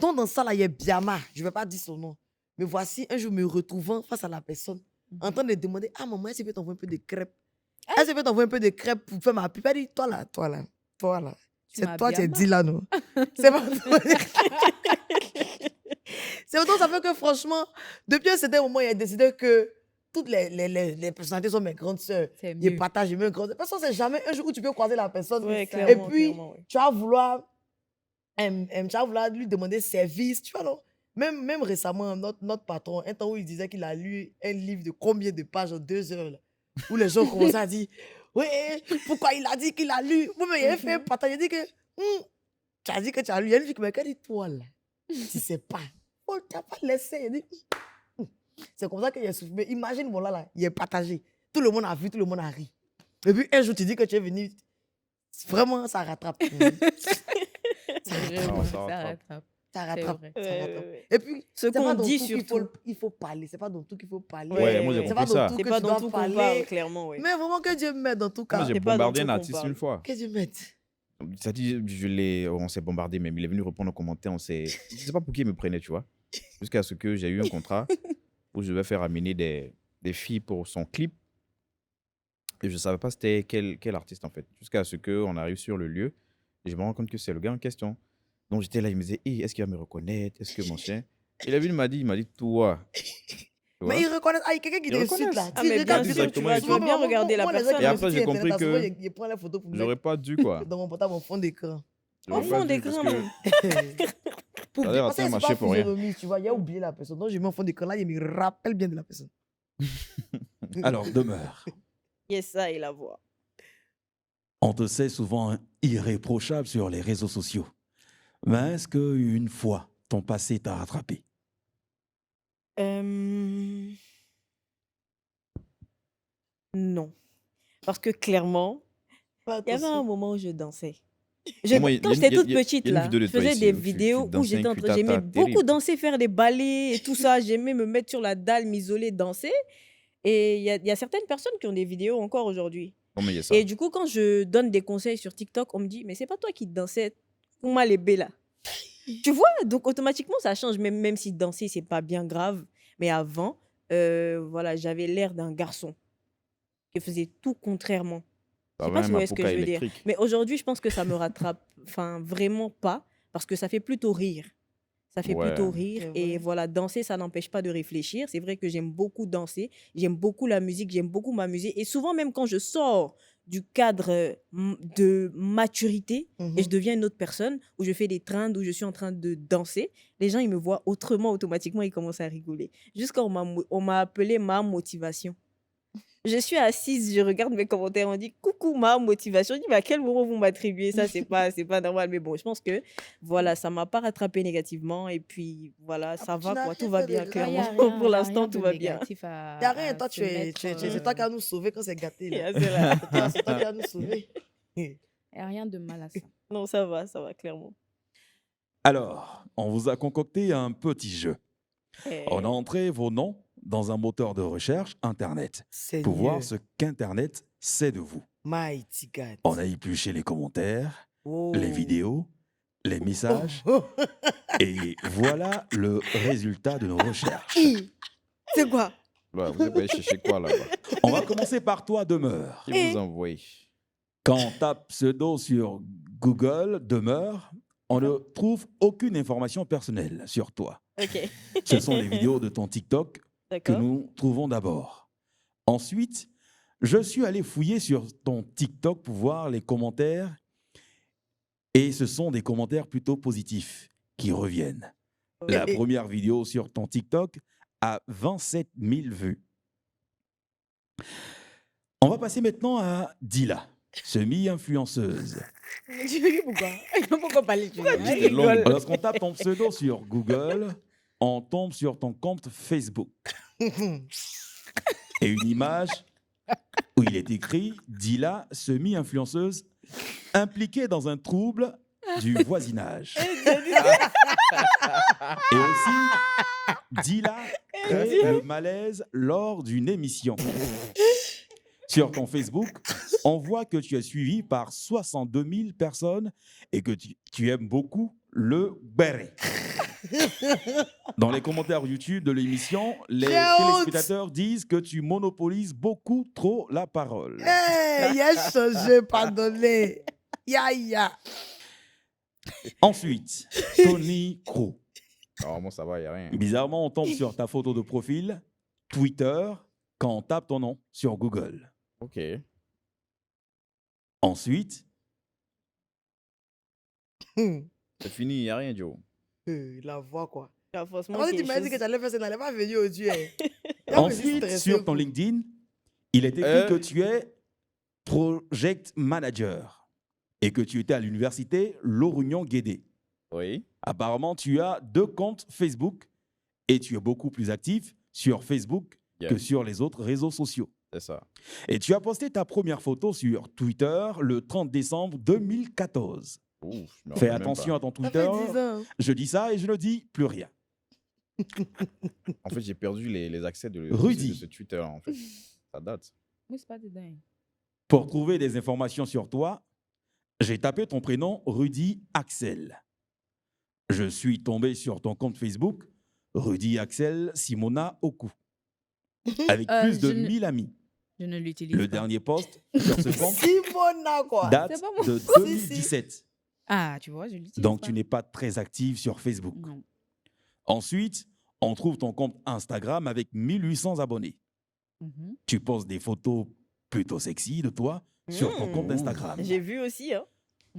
Speaker 5: Donc, dans ça, là, il y a Biama. Je ne vais pas dire son nom. Mais voici, un jour, me retrouvant face à la personne, en train de demander, ah, maman, est-ce que tu peux t'envoyer un peu de crêpes? Est-ce que tu peux t'envoyer un peu de crêpes pour faire ma pub? Elle dit, toi là.
Speaker 3: Tu
Speaker 5: C'est
Speaker 3: m'as
Speaker 5: toi, tu es
Speaker 3: Biama.
Speaker 5: dit là, non? C'est pas toi. C'est autant, ça fait que franchement, depuis un certain moment, il a décidé que toutes les personnalités sont mes grandes sœurs.
Speaker 3: C'est
Speaker 5: Il
Speaker 3: mieux.
Speaker 5: partage mes grandes sœurs. Parce que c'est jamais un jour où tu peux croiser la personne.
Speaker 2: Ouais,
Speaker 5: Et
Speaker 2: clairement,
Speaker 5: puis,
Speaker 2: clairement, ouais.
Speaker 5: tu vas vouloir lui demander service, tu vois, non? Même récemment, notre patron, un temps où il disait qu'il a lu un livre de combien de pages en 2 heures, là, où les gens commençaient à dire, oui, pourquoi il a dit qu'il a lu? Moi, mais il a fait un partage, il a dit que, tu as dit que tu as lu. Il y a une fille qui m'a dit, toi, là, tu sais pas. Oh, tu n'as pas laissé. Il a dit, c'est comme ça qu'il a souffert. Mais imagine, voilà, là, il est partagé. Tout le monde a vu, tout le monde a ri. Et puis, un jour, tu dis que tu es venu. Vraiment, ça rattrape. Ça rattrape.
Speaker 3: Vraiment,
Speaker 4: ça
Speaker 3: ça
Speaker 4: rattrape.
Speaker 3: rattrape.
Speaker 5: Ça
Speaker 3: C'est
Speaker 5: rattrape.
Speaker 3: vrai.
Speaker 5: Ça
Speaker 2: Ouais,
Speaker 5: rattrape.
Speaker 2: ouais, ouais.
Speaker 5: Et puis,
Speaker 2: Ce
Speaker 5: c'est pas
Speaker 2: qu'on
Speaker 5: dans
Speaker 2: dit
Speaker 5: tout qu'il
Speaker 2: surtout.
Speaker 5: il faut parler. C'est pas dans tout qu'il faut parler.
Speaker 4: Ouais, moi, j'ai
Speaker 2: ouais.
Speaker 5: C'est
Speaker 4: compris
Speaker 5: pas dans
Speaker 4: ça.
Speaker 5: tout
Speaker 2: C'est
Speaker 5: que
Speaker 2: pas
Speaker 5: tu
Speaker 2: dans
Speaker 5: dois
Speaker 2: tout qu'on
Speaker 5: parler.
Speaker 2: parle, clairement, ouais.
Speaker 5: Mais vraiment que Dieu m'aide en tout
Speaker 4: Moi,
Speaker 5: cas.
Speaker 4: j'ai
Speaker 2: C'est pas dans
Speaker 4: bombardé
Speaker 2: tout
Speaker 4: un
Speaker 2: qu'on
Speaker 4: artiste
Speaker 2: parle.
Speaker 4: une fois.
Speaker 5: Que Dieu m'aide.
Speaker 4: Ça dit, on s'est bombardé même. Il est venu répondre aux commentaires. Je sais pas pour qui il me prenait, tu vois. Jusqu'à ce que j'ai eu un contrat où je devais faire amener des filles pour son clip. Et je savais pas c'était quel artiste en fait. Jusqu'à ce qu'on arrive sur le lieu. Et je me rends compte que c'est le gars en question. Donc j'étais là, il me disait, hey, est-ce qu'il va me reconnaître? Est-ce que mon chien? Et la ville m'a dit, toi. Tu
Speaker 5: Mais
Speaker 4: vois?
Speaker 5: ils reconnaissent. Ah, il y a quelqu'un qui
Speaker 4: Ils
Speaker 5: t'insulte là.
Speaker 4: reconnaissent.
Speaker 2: Ah,
Speaker 5: Tu
Speaker 2: mais
Speaker 5: regardes
Speaker 2: bien
Speaker 4: dit
Speaker 2: sûr,
Speaker 4: directement et
Speaker 2: tu vas
Speaker 4: tout.
Speaker 2: bien regarder la
Speaker 5: les gens
Speaker 2: personne.
Speaker 4: Et
Speaker 5: qui me
Speaker 4: après,
Speaker 5: suivent
Speaker 4: j'ai
Speaker 5: sur
Speaker 4: compris
Speaker 5: Internet, souvent,
Speaker 4: que
Speaker 5: ils prennent la photo pour
Speaker 4: j'aurais
Speaker 5: mettre
Speaker 4: pas dû, quoi.
Speaker 5: dans mon portable en fond d'écran.
Speaker 2: Au
Speaker 4: J'aurais
Speaker 2: fond
Speaker 4: pas dû parce
Speaker 2: d'écran,
Speaker 4: que
Speaker 2: même.
Speaker 5: Pour
Speaker 4: ça a
Speaker 5: bien,
Speaker 4: l'air
Speaker 5: parce
Speaker 4: à
Speaker 5: que c'est
Speaker 4: marché
Speaker 5: pas
Speaker 4: pour rien.
Speaker 5: physionomie, tu vois. Il a oublié la personne. Donc, je mets en fond d'écran là, il me rappelle bien de la personne.
Speaker 1: Alors, demeure.
Speaker 2: Yes, ça, et la voix.
Speaker 1: On te sait souvent irréprochable sur les réseaux sociaux. Mais est-ce qu'une fois, ton passé t'a rattrapé?
Speaker 2: Non. Parce que clairement,
Speaker 5: Fais
Speaker 2: il y avait un
Speaker 5: attention.
Speaker 2: moment où je dansais.
Speaker 4: Moi, il y
Speaker 2: Quand
Speaker 4: a,
Speaker 2: j'étais
Speaker 4: il y a-
Speaker 2: toute
Speaker 4: il y a- il
Speaker 2: petite,
Speaker 4: y a une
Speaker 2: là,
Speaker 4: vidéo de
Speaker 2: je
Speaker 4: toi
Speaker 2: faisais
Speaker 4: ici
Speaker 2: des
Speaker 4: où tu
Speaker 2: vidéos où
Speaker 4: dansais
Speaker 2: j'étais
Speaker 4: un
Speaker 2: en train, j'aimais
Speaker 4: cuitata
Speaker 2: beaucoup
Speaker 4: terrible.
Speaker 2: danser, faire des ballets et tout ça. J'aimais me mettre sur la dalle, m'isoler, danser. Et il y a certaines personnes qui ont des vidéos encore aujourd'hui.
Speaker 4: Comment il y a ça?
Speaker 2: Et du coup, quand je donne des conseils sur TikTok, on me dit, mais c'est pas toi qui dansais, fous-moi les bées là. Tu vois, donc automatiquement, ça change, même si danser, c'est pas bien grave. Mais avant, voilà, j'avais l'air d'un garçon qui faisait tout contrairement. Je sais
Speaker 4: T'avais
Speaker 2: pas
Speaker 4: un
Speaker 2: si vous voyez ce que
Speaker 4: mapoka
Speaker 2: je veux dire.
Speaker 4: électrique.
Speaker 2: Mais aujourd'hui, je pense que ça me rattrape, enfin, vraiment pas, parce que ça fait plutôt rire. Ça fait plutôt
Speaker 4: Ouais.
Speaker 2: rire.
Speaker 5: C'est
Speaker 2: Et
Speaker 5: vrai.
Speaker 2: voilà, danser, ça n'empêche pas de réfléchir. C'est vrai que j'aime beaucoup danser, j'aime beaucoup la musique, j'aime beaucoup m'amuser. Et souvent, même quand je sors du cadre de maturité et je
Speaker 5: Mhm.
Speaker 2: deviens une autre personne, où je fais des trends, où je suis en train de danser, les gens, ils me voient autrement, automatiquement, ils commencent à rigoler. Jusqu'à on m'a appelé ma motivation. Je suis assise, je regarde mes commentaires, on dit coucou ma motivation. Je dis mais à quel moment vous m'attribuez ça? C'est pas normal. Mais bon, je pense que voilà, ça m'a pas rattrapé négativement. Et puis voilà,
Speaker 5: Ah,
Speaker 2: ça
Speaker 5: tu
Speaker 2: va
Speaker 5: n'as
Speaker 2: quoi, tout
Speaker 5: rien
Speaker 2: va
Speaker 5: fait
Speaker 2: bien,
Speaker 5: de
Speaker 3: Ah,
Speaker 5: grave.
Speaker 2: clairement. Pour
Speaker 3: y a
Speaker 2: l'instant,
Speaker 3: rien
Speaker 2: tout
Speaker 3: de
Speaker 2: va bien.
Speaker 3: négatif
Speaker 5: Il n'y a rien,
Speaker 3: à
Speaker 5: toi,
Speaker 3: se mettre.
Speaker 5: c'est toi qui as nous sauver quand c'est gâté là.
Speaker 2: Yeah, c'est vrai.
Speaker 5: C'est toi qui as nous sauver.
Speaker 3: Il n'y a rien de mal à ça.
Speaker 2: Non, ça va, clairement.
Speaker 1: Alors, on vous a concocté un petit jeu. On a
Speaker 2: Eh,
Speaker 1: entré vos noms dans un moteur de recherche Internet pour voir
Speaker 5: Seigneur,
Speaker 1: ce qu'Internet sait de vous.
Speaker 5: mighty God.
Speaker 1: On a épluché les commentaires, les
Speaker 5: Oh.
Speaker 1: vidéos, les
Speaker 5: Oh.
Speaker 1: messages, et voilà le résultat de nos recherches.
Speaker 5: C'est quoi?
Speaker 4: Ouais, vous allez chercher quoi là-bas?
Speaker 1: On va commencer par toi, Demeure.
Speaker 4: Qui vous envoie?
Speaker 1: Quand on tape pseudo sur Google, Demeure, on ne trouve aucune information personnelle sur toi.
Speaker 2: ok,
Speaker 1: Ce sont les vidéos de ton TikTok que
Speaker 2: d'accord.
Speaker 1: nous trouvons d'abord. Ensuite, je suis allé fouiller sur ton TikTok pour voir les commentaires et ce sont des commentaires plutôt positifs qui reviennent. La première vidéo sur ton TikTok a 27 000 vues. On va passer maintenant à Dila, semi-influenceuse.
Speaker 2: Tu veux pourquoi? Pourquoi parler du
Speaker 4: Pourquoi
Speaker 2: jeu?
Speaker 4: tu
Speaker 2: Je
Speaker 4: rigoles?
Speaker 2: rigole.
Speaker 1: Lorsqu'on tape ton pseudo sur Google, on tombe sur ton compte Facebook et une image où il est écrit Dila, semi-influenceuse, impliquée dans un trouble du voisinage. Et aussi, Dila crée le malaise lors d'une émission. Sur ton Facebook, on voit que tu es suivi par 62 000 personnes et que tu aimes beaucoup le béret. Dans les commentaires YouTube de l'émission, les
Speaker 5: J'ai honte.
Speaker 1: téléspectateurs disent que tu monopolises beaucoup trop la parole.
Speaker 5: Hey, il a changé, pardonnez. Ya.
Speaker 1: Ensuite, Tony Crow.
Speaker 4: Normalement, ça va, il n'y a rien.
Speaker 1: Bizarrement, on tombe sur ta photo de profil, Twitter, quand on tape ton nom sur Google.
Speaker 4: Ok.
Speaker 1: Ensuite,
Speaker 4: C'est fini, il n'y a rien, Joe.
Speaker 5: La voix, quoi.
Speaker 2: Ah, forcément,
Speaker 5: Quand tu
Speaker 2: quelque
Speaker 5: m'as dit que
Speaker 2: chose.
Speaker 5: tu allais faire ça, tu n'allais pas venir au Dieu.
Speaker 1: ensuite sur ton LinkedIn, il est écrit que tu es Project Manager et que tu étais à l'université Lorugnon-Guédé.
Speaker 4: Oui.
Speaker 1: Apparemment, tu as 2 comptes Facebook et tu es beaucoup plus actif sur Facebook que
Speaker 4: Yes,
Speaker 1: sur les autres réseaux sociaux.
Speaker 4: c'est ça.
Speaker 1: Et tu as posté ta première photo sur Twitter le 30 décembre 2014.
Speaker 4: Ouf, je me
Speaker 1: Fais
Speaker 4: rappelle même
Speaker 1: attention à ton
Speaker 5: Ça
Speaker 1: Twitter.
Speaker 5: fait 10 ans.
Speaker 1: Je dis ça et je ne dis plus rien.
Speaker 4: pas. En fait, j'ai perdu les accès de
Speaker 1: Rudy.
Speaker 4: ce Twitter, en fait. Ça date.
Speaker 3: Oui, c'est pas de dingue.
Speaker 1: Pour trouver des informations sur toi, j'ai tapé ton prénom Rudy Axel. Je suis tombé sur ton compte Facebook Rudy Axel Simona Oku avec plus de
Speaker 3: je ne-
Speaker 1: 1000 amis.
Speaker 3: Je ne l'utilise
Speaker 1: Le
Speaker 3: pas.
Speaker 1: dernier post sur ce compte
Speaker 5: Simona, quoi.
Speaker 1: date
Speaker 3: C'est pas moi.
Speaker 1: de
Speaker 5: Si, si.
Speaker 1: 2017.
Speaker 3: Ah, tu vois, je l'utilise
Speaker 1: Donc,
Speaker 3: pas.
Speaker 1: tu n'es pas très active sur Facebook.
Speaker 3: Non.
Speaker 1: Ensuite, on trouve ton compte Instagram avec 1800 abonnés.
Speaker 3: Mhm.
Speaker 1: Tu poses des photos plutôt sexy de toi sur ton compte
Speaker 2: Hmm.
Speaker 1: Instagram.
Speaker 2: J'ai vu aussi, hein.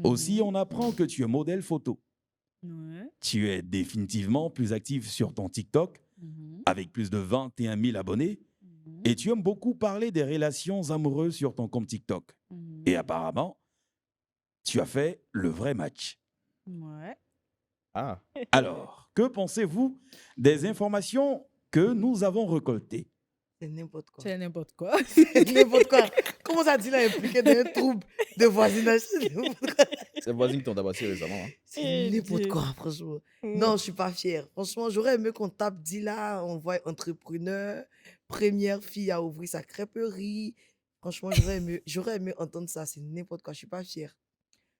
Speaker 1: Aussi,
Speaker 3: Mhm.
Speaker 1: on apprend que tu es modèle photo.
Speaker 3: Ouais.
Speaker 1: Tu es définitivement plus active sur ton TikTok
Speaker 3: Mhm.
Speaker 1: avec plus de 21 000 abonnés.
Speaker 3: Mhm.
Speaker 1: Et tu aimes beaucoup parler des relations amoureuses sur ton compte TikTok.
Speaker 3: Mhm.
Speaker 1: Et apparemment, tu as fait le vrai match.
Speaker 3: Ouais.
Speaker 4: Ah,
Speaker 1: Alors, que pensez-vous des informations que nous avons récoltées?
Speaker 5: C'est n'importe quoi.
Speaker 3: C'est n'importe quoi.
Speaker 5: C'est n'importe quoi. Comment ça dit là impliqué dans un trouble de voisinage? C'est n'importe quoi.
Speaker 4: c'est le voisin qui t'ont tabassé récemment. Hein.
Speaker 5: C'est
Speaker 2: Eh
Speaker 5: n'importe
Speaker 2: Dieu.
Speaker 5: quoi, franchement.
Speaker 2: Hmm.
Speaker 5: Non, je suis pas fière. Franchement, j'aurais aimé qu'on tape Dila, on voit entrepreneur, première fille à ouvrir sa crêperie. Franchement, j'aurais aimé entendre ça. C'est n'importe quoi. Je suis pas fière.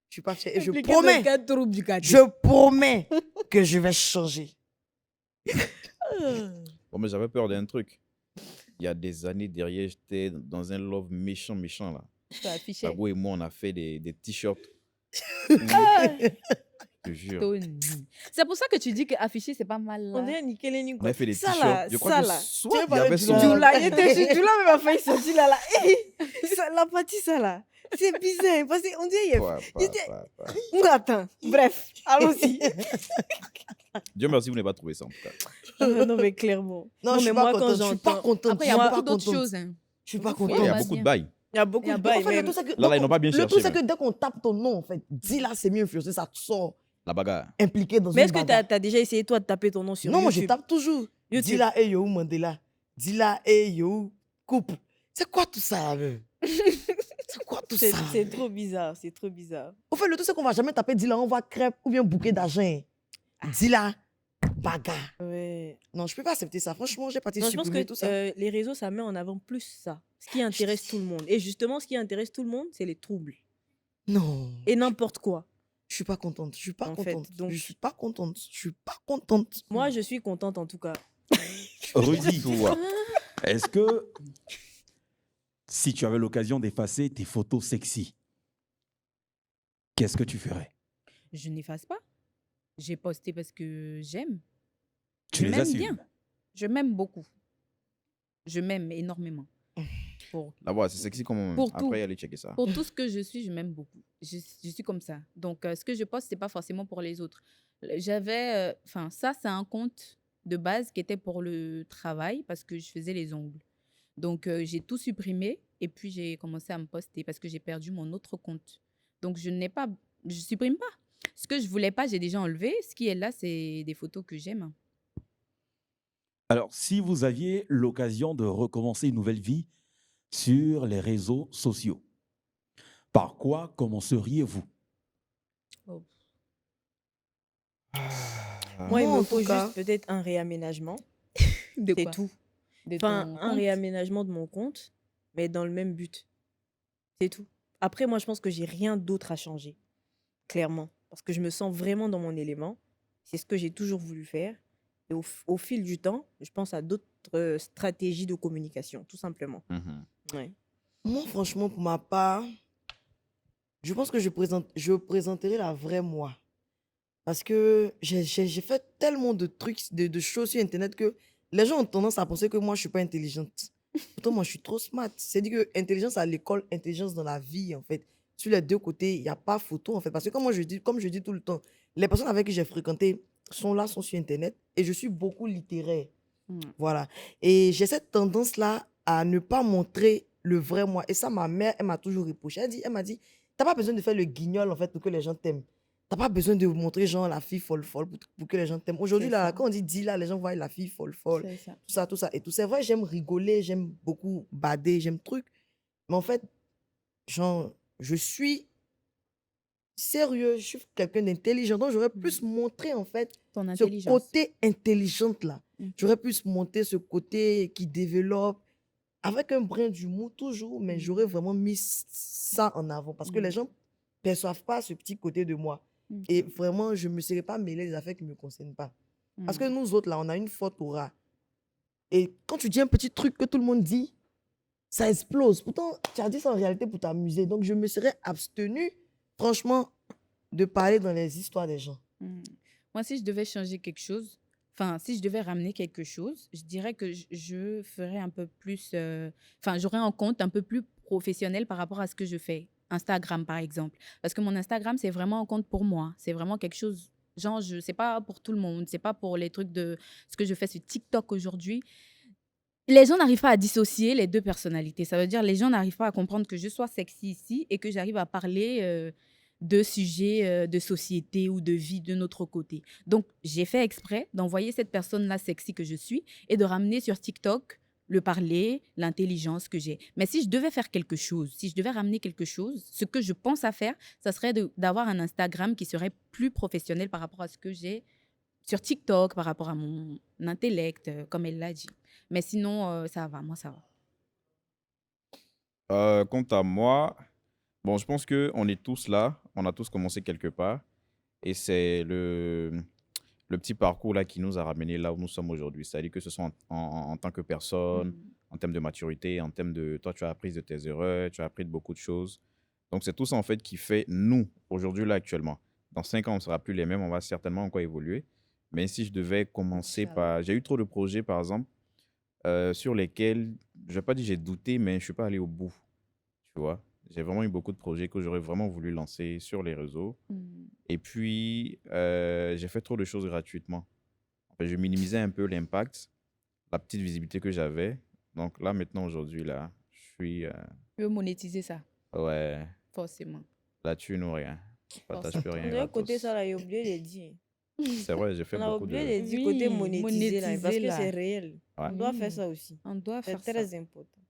Speaker 5: Je suis pas fière. Et je
Speaker 3: Impliqué dans
Speaker 5: promets,
Speaker 3: quel trouble du quartier?
Speaker 5: je promets que je vais changer.
Speaker 4: Bon, mais j'avais peur d'un truc. Il y a des années derrière, j'étais dans un love méchant là.
Speaker 3: Tu t'as affiché.
Speaker 4: Tago et moi, on a fait des t-shirts.
Speaker 3: Ah,
Speaker 4: Je te jure.
Speaker 3: Tony. C'est pour ça que tu dis que afficher, c'est pas mal.
Speaker 2: On
Speaker 3: Là.
Speaker 2: dirait nickel et
Speaker 4: On
Speaker 2: nickel.
Speaker 4: avait fait des
Speaker 2: Ça
Speaker 4: t-shirts.
Speaker 2: là,
Speaker 4: Je crois
Speaker 2: ça
Speaker 4: que
Speaker 2: là.
Speaker 4: soit
Speaker 5: Tu veux
Speaker 4: il y
Speaker 5: parler
Speaker 4: avait
Speaker 5: du
Speaker 4: son...
Speaker 5: lard?
Speaker 2: Djoula, il était sur Djoula même a failli sortir là. La partie ça là. C'est bizarre parce qu'on dirait il y a- Attends, bref, allons-y.
Speaker 4: Dieu merci, vous n'avez pas trouvé ça en tout cas.
Speaker 2: Non mais clairement.
Speaker 5: Non,
Speaker 2: Non,
Speaker 5: je
Speaker 2: mais
Speaker 5: suis
Speaker 2: moi,
Speaker 5: pas
Speaker 2: quand
Speaker 5: contente. Je suis pas
Speaker 2: j'entends-
Speaker 5: contente.
Speaker 3: Après, il y
Speaker 5: je
Speaker 3: a
Speaker 5: suis
Speaker 3: beaucoup
Speaker 5: pas
Speaker 3: d'autres
Speaker 5: contente.
Speaker 3: choses. Hein.
Speaker 5: Je suis pas
Speaker 3: Oui,
Speaker 4: Il y
Speaker 5: contente.
Speaker 4: a
Speaker 3: va
Speaker 4: beaucoup de
Speaker 3: bien.
Speaker 4: bails.
Speaker 2: Il y a beaucoup
Speaker 3: Il y a
Speaker 2: de
Speaker 3: beaucoup-
Speaker 2: bails.
Speaker 5: En fait, le
Speaker 2: même.
Speaker 5: tout, c'est que,
Speaker 4: Là, ils n'ont pas bien
Speaker 5: le
Speaker 4: cherché.
Speaker 5: tout, c'est
Speaker 4: là.
Speaker 5: que dès qu'on tape ton nom, en fait, Dila, c'est mieux influencé, ça te sort
Speaker 4: La bagarre.
Speaker 5: impliqué dans
Speaker 2: Mais
Speaker 5: une
Speaker 2: est-ce que
Speaker 5: bagarre.
Speaker 2: t'as déjà essayé toi de taper ton nom sur
Speaker 5: Non, moi, je
Speaker 2: YouTube?
Speaker 5: tape toujours.
Speaker 2: YouTube.
Speaker 5: Dila et Yo Mandela. Dila et Yo couple. C'est quoi tout ça, là? C'est quoi tout
Speaker 2: C'est
Speaker 5: ça?
Speaker 2: c'est trop bizarre, c'est trop bizarre.
Speaker 5: Au fait, le tout, c'est qu'on va jamais taper Dila, on va crêpe ou bien bouquet d'argent. Dila, bagarre.
Speaker 2: Ouais.
Speaker 5: Non, je peux pas accepter ça. Franchement, j'ai parti
Speaker 2: Non, je pense
Speaker 5: supprimer
Speaker 2: que
Speaker 5: tout ça.
Speaker 2: les réseaux, ça met en avant plus ça. Ce qui intéresse tout le monde. Et justement, ce qui intéresse tout le monde, c'est les troubles.
Speaker 5: Non,
Speaker 2: Et n'importe quoi.
Speaker 5: je suis pas contente. Je suis pas
Speaker 2: En fait,
Speaker 5: contente.
Speaker 2: donc-
Speaker 5: Je suis pas contente. Je suis pas contente.
Speaker 2: Moi, je suis contente en tout cas.
Speaker 1: Rudy,
Speaker 4: Toi.
Speaker 1: est-ce que si tu avais l'occasion d'effacer tes photos sexy, qu'est-ce que tu ferais?
Speaker 3: Je n'efface pas. J'ai posté parce que j'aime.
Speaker 1: Tu
Speaker 3: Je
Speaker 1: les
Speaker 3: m'aime
Speaker 1: assumes?
Speaker 3: bien. Je m'aime beaucoup. Je m'aime énormément. Pour,
Speaker 4: Là, voilà, c'est sexy comme
Speaker 3: Pour
Speaker 4: après,
Speaker 3: tout.
Speaker 4: allez checker ça.
Speaker 3: pour tout ce que je suis, je m'aime beaucoup. Je suis comme ça. Donc, ce que je poste, c'est pas forcément pour les autres. J'avais, enfin, ça, c'est un compte de base qui était pour le travail parce que je faisais les ongles. Donc, j'ai tout supprimé et puis j'ai commencé à me poster parce que j'ai perdu mon autre compte. Donc, je supprime pas. Ce que je voulais pas, j'ai déjà enlevé. Ce qui est là, c'est des photos que j'aime.
Speaker 1: Alors, si vous aviez l'occasion de recommencer une nouvelle vie sur les réseaux sociaux, par quoi commenceriez-vous?
Speaker 3: Oh.
Speaker 2: Moi, il
Speaker 5: Moi,
Speaker 2: me
Speaker 5: en
Speaker 2: faut
Speaker 5: tout cas-
Speaker 2: juste peut-être un réaménagement.
Speaker 3: De
Speaker 2: C'est
Speaker 3: quoi?
Speaker 2: tout.
Speaker 3: De
Speaker 2: Enfin,
Speaker 3: ton
Speaker 2: un
Speaker 3: compte?
Speaker 2: réaménagement de mon compte, mais dans le même but. C'est tout. Après, moi, je pense que j'ai rien d'autre à changer. Clairement. Parce que je me sens vraiment dans mon élément. C'est ce que j'ai toujours voulu faire. Et au fil du temps, je pense à d'autres stratégies de communication, tout simplement.
Speaker 4: Mhm.
Speaker 2: Ouais.
Speaker 5: Moi, franchement, pour ma part, je pense que je présenterai la vraie moi. Parce que j'ai fait tellement de trucs, de choses sur Internet que les gens ont tendance à penser que moi, je ne suis pas intelligente. Pourtant, moi, je suis trop smart. C'est dit que intelligence à l'école, intelligence dans la vie, en fait. Sur les deux côtés, il n'y a pas photo, en fait. Parce que comme je dis tout le temps, les personnes avec qui j'ai fréquenté sont sur Internet et je suis beaucoup littéraire.
Speaker 3: Mm.
Speaker 5: Voilà. Et j'ai cette tendance-là à ne pas montrer le vrai moi. Et ça, ma mère, elle m'a toujours reproché. Elle m'a dit, t'as pas besoin de faire le guignol, en fait, pour que les gens t'aiment. T'as pas besoin de montrer, genre, la fille folle pour que les gens t'aiment. Aujourd'hui,
Speaker 3: C'est
Speaker 5: là,
Speaker 3: ça.
Speaker 5: quand on dit Dila, les gens voient la fille folle.
Speaker 3: C'est ça.
Speaker 5: Tout ça, tout ça. Et tout. C'est vrai, j'aime rigoler, j'aime beaucoup bader, j'aime truc. Mais en fait, genre, je suis sérieux, je suis quelqu'un d'intelligent. Donc, j'aurais plus montré, en fait,
Speaker 3: Ton
Speaker 5: ce
Speaker 3: intelligence.
Speaker 5: côté intelligente là.
Speaker 3: Mm.
Speaker 5: J'aurais pu monter ce côté qui développe avec un brin d'humour toujours, mais
Speaker 3: Mm.
Speaker 5: j'aurais vraiment mis ça en avant parce que
Speaker 3: Mm.
Speaker 5: les gens perçoivent pas ce petit côté de moi.
Speaker 3: Mm.
Speaker 5: Et vraiment, je ne me serais pas mêlé des affaires qui ne me concernent pas. Parce que
Speaker 3: Mm.
Speaker 5: nous autres, là, on a une forte aura. Et quand tu dis un petit truc que tout le monde dit, ça explose. Pourtant, tu as dit ça en réalité pour t'amuser. Donc, je me serais abstenu, franchement, de parler dans les histoires des gens.
Speaker 3: Moi, si je devais changer quelque chose, enfin, si je devais ramener quelque chose, je dirais que je ferais un peu plus, enfin, j'aurais un compte un peu plus professionnel par rapport à ce que je fais. Instagram, par exemple. Parce que mon Instagram, c'est vraiment un compte pour moi. C'est vraiment quelque chose, genre, c'est pas pour tout le monde. C'est pas pour les trucs de ce que je fais sur TikTok aujourd'hui. Les gens n'arrivent pas à dissocier les deux personnalités. Ça veut dire les gens n'arrivent pas à comprendre que je sois sexy ici et que j'arrive à parler de sujets de société ou de vie de notre côté. Donc, j'ai fait exprès d'envoyer cette personne-là sexy que je suis et de ramener sur TikTok le parler, l'intelligence que j'ai. Mais si je devais faire quelque chose, si je devais ramener quelque chose, ce que je pense à faire, ça serait d'avoir un Instagram qui serait plus professionnel par rapport à ce que j'ai sur TikTok, par rapport à mon intellect, comme elle l'a dit. Mais sinon, ça va, moi, ça va.
Speaker 4: Quant à moi, bon, je pense qu'on est tous là, on a tous commencé quelque part, et c'est le petit parcours là qui nous a ramenés là où nous sommes aujourd'hui. C'est-à-dire que ce soit en tant que personne, en termes de maturité, en termes de toi, tu as appris de tes erreurs, tu as appris de beaucoup de choses. Donc, c'est tout ça en fait qui fait nous, aujourd'hui là actuellement. Dans 5 ans, on ne sera plus les mêmes, on va certainement encore évoluer. Mais si je devais commencer
Speaker 5: Inch'Allah.
Speaker 4: par... J'ai eu trop de projets, par exemple, sur lesquels, je ne vais pas dire j'ai douté, mais je ne suis pas allé au bout. Tu vois, j'ai vraiment eu beaucoup de projets que j'aurais vraiment voulu lancer sur les réseaux. Et puis, j'ai fait trop de choses gratuitement. En fait, je minimisais un peu l'impact, la petite visibilité que j'avais. Donc là, maintenant, aujourd'hui, là, je suis...
Speaker 3: Tu veux monétiser ça,
Speaker 4: ouais,
Speaker 3: forcément.
Speaker 4: là, tu n'as rien. Je partage plus rien
Speaker 2: De l'autre côté,
Speaker 4: gratos.
Speaker 2: ça, là, il a oublié de dire.
Speaker 4: C'est vrai, j'ai fait
Speaker 2: On a
Speaker 4: beaucoup
Speaker 2: oublié
Speaker 4: de...
Speaker 2: de dire côté
Speaker 3: Oui,
Speaker 2: monétiser, là, parce
Speaker 3: monétiser,
Speaker 2: que
Speaker 3: là.
Speaker 2: c'est réel.
Speaker 4: Ouais.
Speaker 2: On doit faire
Speaker 3: Oui,
Speaker 2: ça aussi.
Speaker 3: on doit
Speaker 2: C'est
Speaker 3: faire ça.
Speaker 2: très important.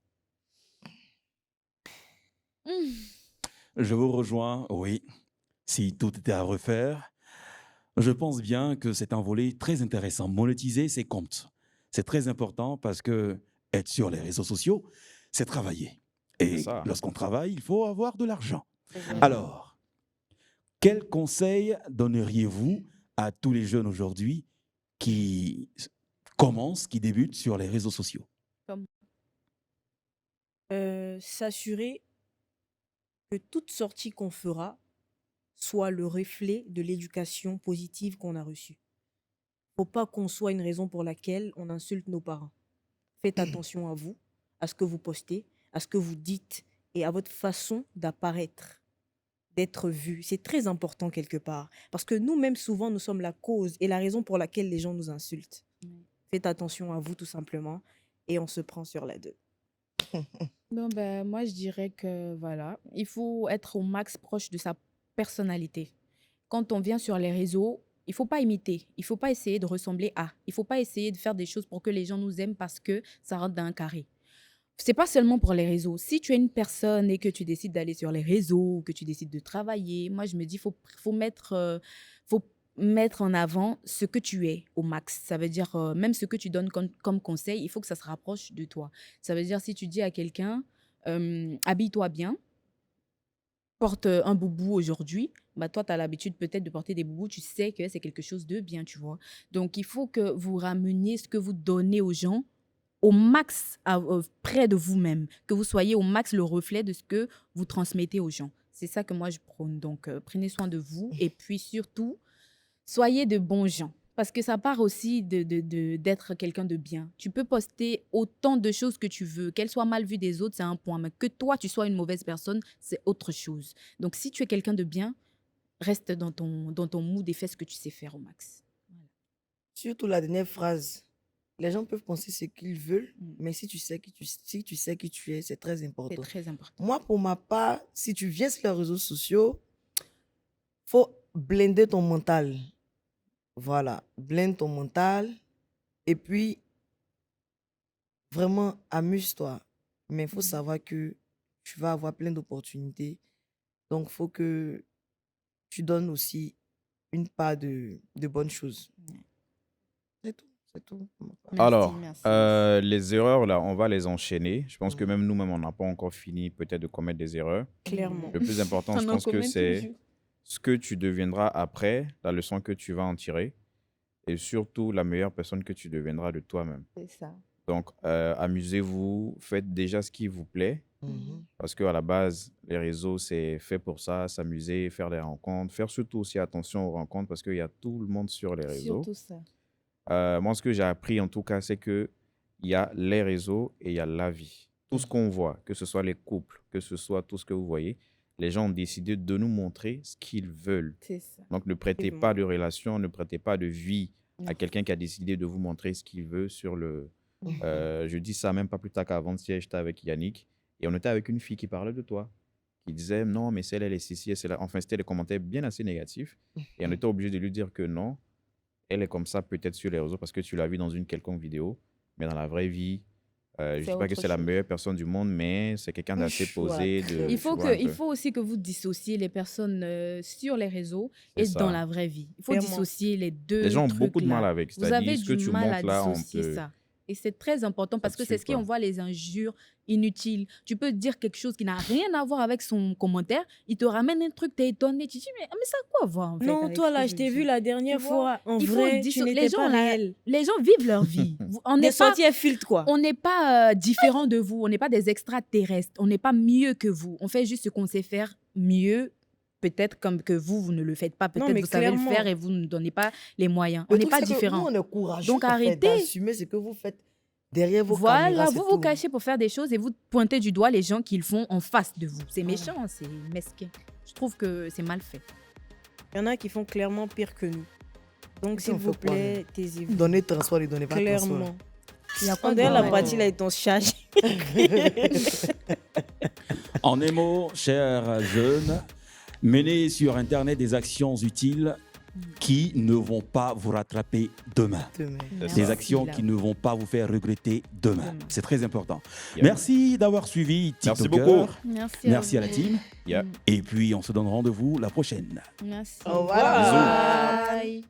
Speaker 1: Je vous rejoins, oui. Si tout était à refaire, je pense bien que c'est un volet très intéressant. Monétiser ses comptes. C'est très important parce que être sur les réseaux sociaux, c'est travailler.
Speaker 4: C'est
Speaker 1: Et
Speaker 4: ça.
Speaker 1: lorsqu'on travaille, il faut avoir de l'argent.
Speaker 2: C'est vrai.
Speaker 1: Alors, quel conseil donneriez-vous à tous les jeunes aujourd'hui qui commencent, qui débutent sur les réseaux sociaux?
Speaker 2: S'assurer que toute sortie qu'on fera soit le reflet de l'éducation positive qu'on a reçue. Faut pas qu'on soit une raison pour laquelle on insulte nos parents. Faites attention à vous, à ce que vous postez, à ce que vous dites et à votre façon d'apparaître, d'être vu. C'est très important quelque part. Parce que nous-mêmes, souvent, nous sommes la cause et la raison pour laquelle les gens nous insultent. Faites attention à vous, tout simplement, et on se prend sur la deux.
Speaker 3: Bon, ben, moi, je dirais que voilà, il faut être au max proche de sa personnalité. Quand on vient sur les réseaux, il faut pas imiter, il faut pas essayer de ressembler à, il faut pas essayer de faire des choses pour que les gens nous aiment parce que ça rentre dans un carré. C'est pas seulement pour les réseaux. Si tu es une personne et que tu décides d'aller sur les réseaux, que tu décides de travailler, moi, je me dis, faut mettre en avant ce que tu es au max. Ça veut dire, même ce que tu donnes comme conseil, il faut que ça se rapproche de toi. Ça veut dire, si tu dis à quelqu'un, habille-toi bien, porte un boubou aujourd'hui, bah toi, tu as l'habitude peut-être de porter des boubous, tu sais que c'est quelque chose de bien, tu vois. Donc, il faut que vous rameniez ce que vous donnez aux gens au max près de vous-même, que vous soyez au max le reflet de ce que vous transmettez aux gens. C'est ça que moi, je prône. Donc, prenez soin de vous et puis surtout, soyez de bons gens. Parce que ça part aussi d'être quelqu'un de bien. Tu peux poster autant de choses que tu veux, qu'elles soient mal vues des autres, c'est un point. Mais que toi, tu sois une mauvaise personne, c'est autre chose. Donc, si tu es quelqu'un de bien, reste dans ton mood et fais ce que tu sais faire au max. Voilà.
Speaker 5: Surtout la dernière phrase. Les gens peuvent penser ce qu'ils veulent, mais si tu sais qui tu es, c'est très
Speaker 3: C'est
Speaker 5: important.
Speaker 3: très important.
Speaker 5: Moi, pour ma part, si tu viens sur les réseaux sociaux, faut blinder ton mental. Voilà, blinde ton mental et puis vraiment amuse-toi. Mais il faut savoir que tu vas avoir plein d'opportunités. Donc, il faut que tu donnes aussi une part de bonnes choses. C'est tout. C'est tout. pour ma part.
Speaker 3: Merci,
Speaker 4: Alors,
Speaker 3: merci.
Speaker 4: les erreurs, là, on va les enchaîner. Je pense que
Speaker 5: Mhm.
Speaker 4: même nous-mêmes, on n'a pas encore fini peut-être de commettre des erreurs.
Speaker 2: Clairement.
Speaker 4: Le plus important, je
Speaker 3: On en
Speaker 4: pense que
Speaker 3: commet
Speaker 4: c'est
Speaker 3: toujours.
Speaker 4: ce que tu deviendras après, la leçon que tu vas en tirer, et surtout la meilleure personne que tu deviendras de toi-même.
Speaker 3: C'est ça.
Speaker 4: Donc, amusez-vous, faites déjà ce qui vous plaît. Parce qu'à la base, les réseaux, c'est fait pour ça, s'amuser, faire des rencontres, faire surtout aussi attention aux rencontres parce qu'il y a tout le monde sur les réseaux.
Speaker 3: Surtout ça.
Speaker 4: Moi, ce que j'ai appris en tout cas, c'est qu'il y a les réseaux et il y a la vie. Tout ce qu'on voit, que ce soit les couples, que ce soit tout ce que vous voyez, les gens ont décidé de nous montrer ce qu'ils veulent.
Speaker 3: C'est ça.
Speaker 4: Donc, ne prêtez
Speaker 2: Effectivement.
Speaker 4: pas de relation, ne prêtez pas de vie à quelqu'un qui a décidé de vous montrer ce qu'il veut sur le... je dis ça même pas plus tard qu'avant-hier, j'étais avec Yannick et on était avec une fille qui parlait de toi, qui disait non, mais celle, elle est ceci, elle est là. Enfin, c'était des commentaires bien assez négatifs et on était obligé de lui dire que non, elle est comme ça peut-être sur les réseaux parce que tu l'as vu dans une quelconque vidéo, mais dans la vraie vie, je ne
Speaker 3: C'est
Speaker 4: dis pas que
Speaker 3: autre
Speaker 4: c'est la
Speaker 3: chose.
Speaker 4: meilleure personne du monde, mais c'est quelqu'un d'assez posé. De,
Speaker 3: Il
Speaker 4: tu
Speaker 3: faut,
Speaker 4: vois, un
Speaker 3: il
Speaker 4: peu.
Speaker 3: faut aussi que vous dissociez les personnes sur les réseaux
Speaker 4: C'est
Speaker 3: et
Speaker 4: ça.
Speaker 3: dans la vraie vie. Il faut
Speaker 2: Clairement.
Speaker 3: dissocier les deux
Speaker 4: Les gens ont
Speaker 3: trucs
Speaker 4: beaucoup de
Speaker 3: là.
Speaker 4: mal avec.
Speaker 3: Vous avez
Speaker 4: C'est-à-dire, ce que
Speaker 3: du
Speaker 4: tu
Speaker 3: mal à
Speaker 4: montres là, on
Speaker 3: dissocier
Speaker 4: peut...
Speaker 3: ça. Et c'est très important parce
Speaker 4: te
Speaker 3: que c'est
Speaker 4: suit
Speaker 3: ce qui
Speaker 4: pas.
Speaker 3: envoie les injures inutiles. Tu peux dire quelque chose qui n'a rien à voir avec son commentaire. Il te ramène un truc, t'es étonné. Tu te dis, mais ça a quoi à voir en fait
Speaker 2: Non,
Speaker 3: avec
Speaker 2: toi
Speaker 3: ce
Speaker 2: là,
Speaker 3: que
Speaker 2: je t'ai vu
Speaker 3: dis
Speaker 2: la dernière
Speaker 3: Tu vois,
Speaker 2: fois. En
Speaker 3: il faut
Speaker 2: vrai, tu
Speaker 3: dissocier.
Speaker 2: n'étais pas réel.
Speaker 3: Les gens vivent leur vie. On
Speaker 2: Des
Speaker 3: n'est pas
Speaker 2: sorties à filtre, quoi.
Speaker 3: on n'est pas différents de vous, on n'est pas des extraterrestres, on n'est pas mieux que vous. On fait juste ce qu'on sait faire mieux. Peut-être comme que vous ne le faites pas. Peut-être
Speaker 2: mais
Speaker 3: vous savez le
Speaker 2: clairement.
Speaker 3: faire et vous ne donnez pas les moyens.
Speaker 5: Le
Speaker 3: On n'est
Speaker 5: truc,
Speaker 3: pas
Speaker 5: c'est que
Speaker 3: différents.
Speaker 5: Nous, on est courageux
Speaker 3: Donc,
Speaker 5: en fait,
Speaker 3: arrêtez.
Speaker 5: d'assumer ce que vous faites derrière vos
Speaker 3: Voilà,
Speaker 5: caméras. c'est
Speaker 3: vous
Speaker 5: tout.
Speaker 3: vous cachez pour faire des choses et vous pointez du doigt les gens qui le font en face de vous. C'est méchant, c'est mesquin. Je trouve que c'est mal fait.
Speaker 2: Il y en a qui font clairement pire que nous. Donc,
Speaker 5: Ça,
Speaker 2: s'il
Speaker 5: on
Speaker 2: vous
Speaker 5: fait quoi,
Speaker 2: plaît, taisez-vous.
Speaker 5: Donnez transport et donnez pas transport.
Speaker 2: Clairement.
Speaker 3: Il y a quoi
Speaker 2: D'ailleurs, la
Speaker 3: de-
Speaker 2: partie là est en charge.
Speaker 1: En un mot, chers jeunes, menez sur Internet des actions utiles qui ne vont pas vous rattraper demain.
Speaker 5: Demain.
Speaker 3: Merci,
Speaker 1: Des actions
Speaker 3: là.
Speaker 1: qui ne vont pas vous faire regretter demain.
Speaker 3: Demain.
Speaker 1: C'est très important.
Speaker 4: Yeah.
Speaker 1: Merci d'avoir suivi
Speaker 4: Merci
Speaker 1: TikToker.
Speaker 4: beaucoup.
Speaker 3: Merci,
Speaker 1: Merci à la
Speaker 3: vous.
Speaker 1: team.
Speaker 4: Yeah.
Speaker 1: Et puis, on se donne rendez-vous la prochaine.
Speaker 3: Merci.
Speaker 5: Au revoir.
Speaker 3: Bye.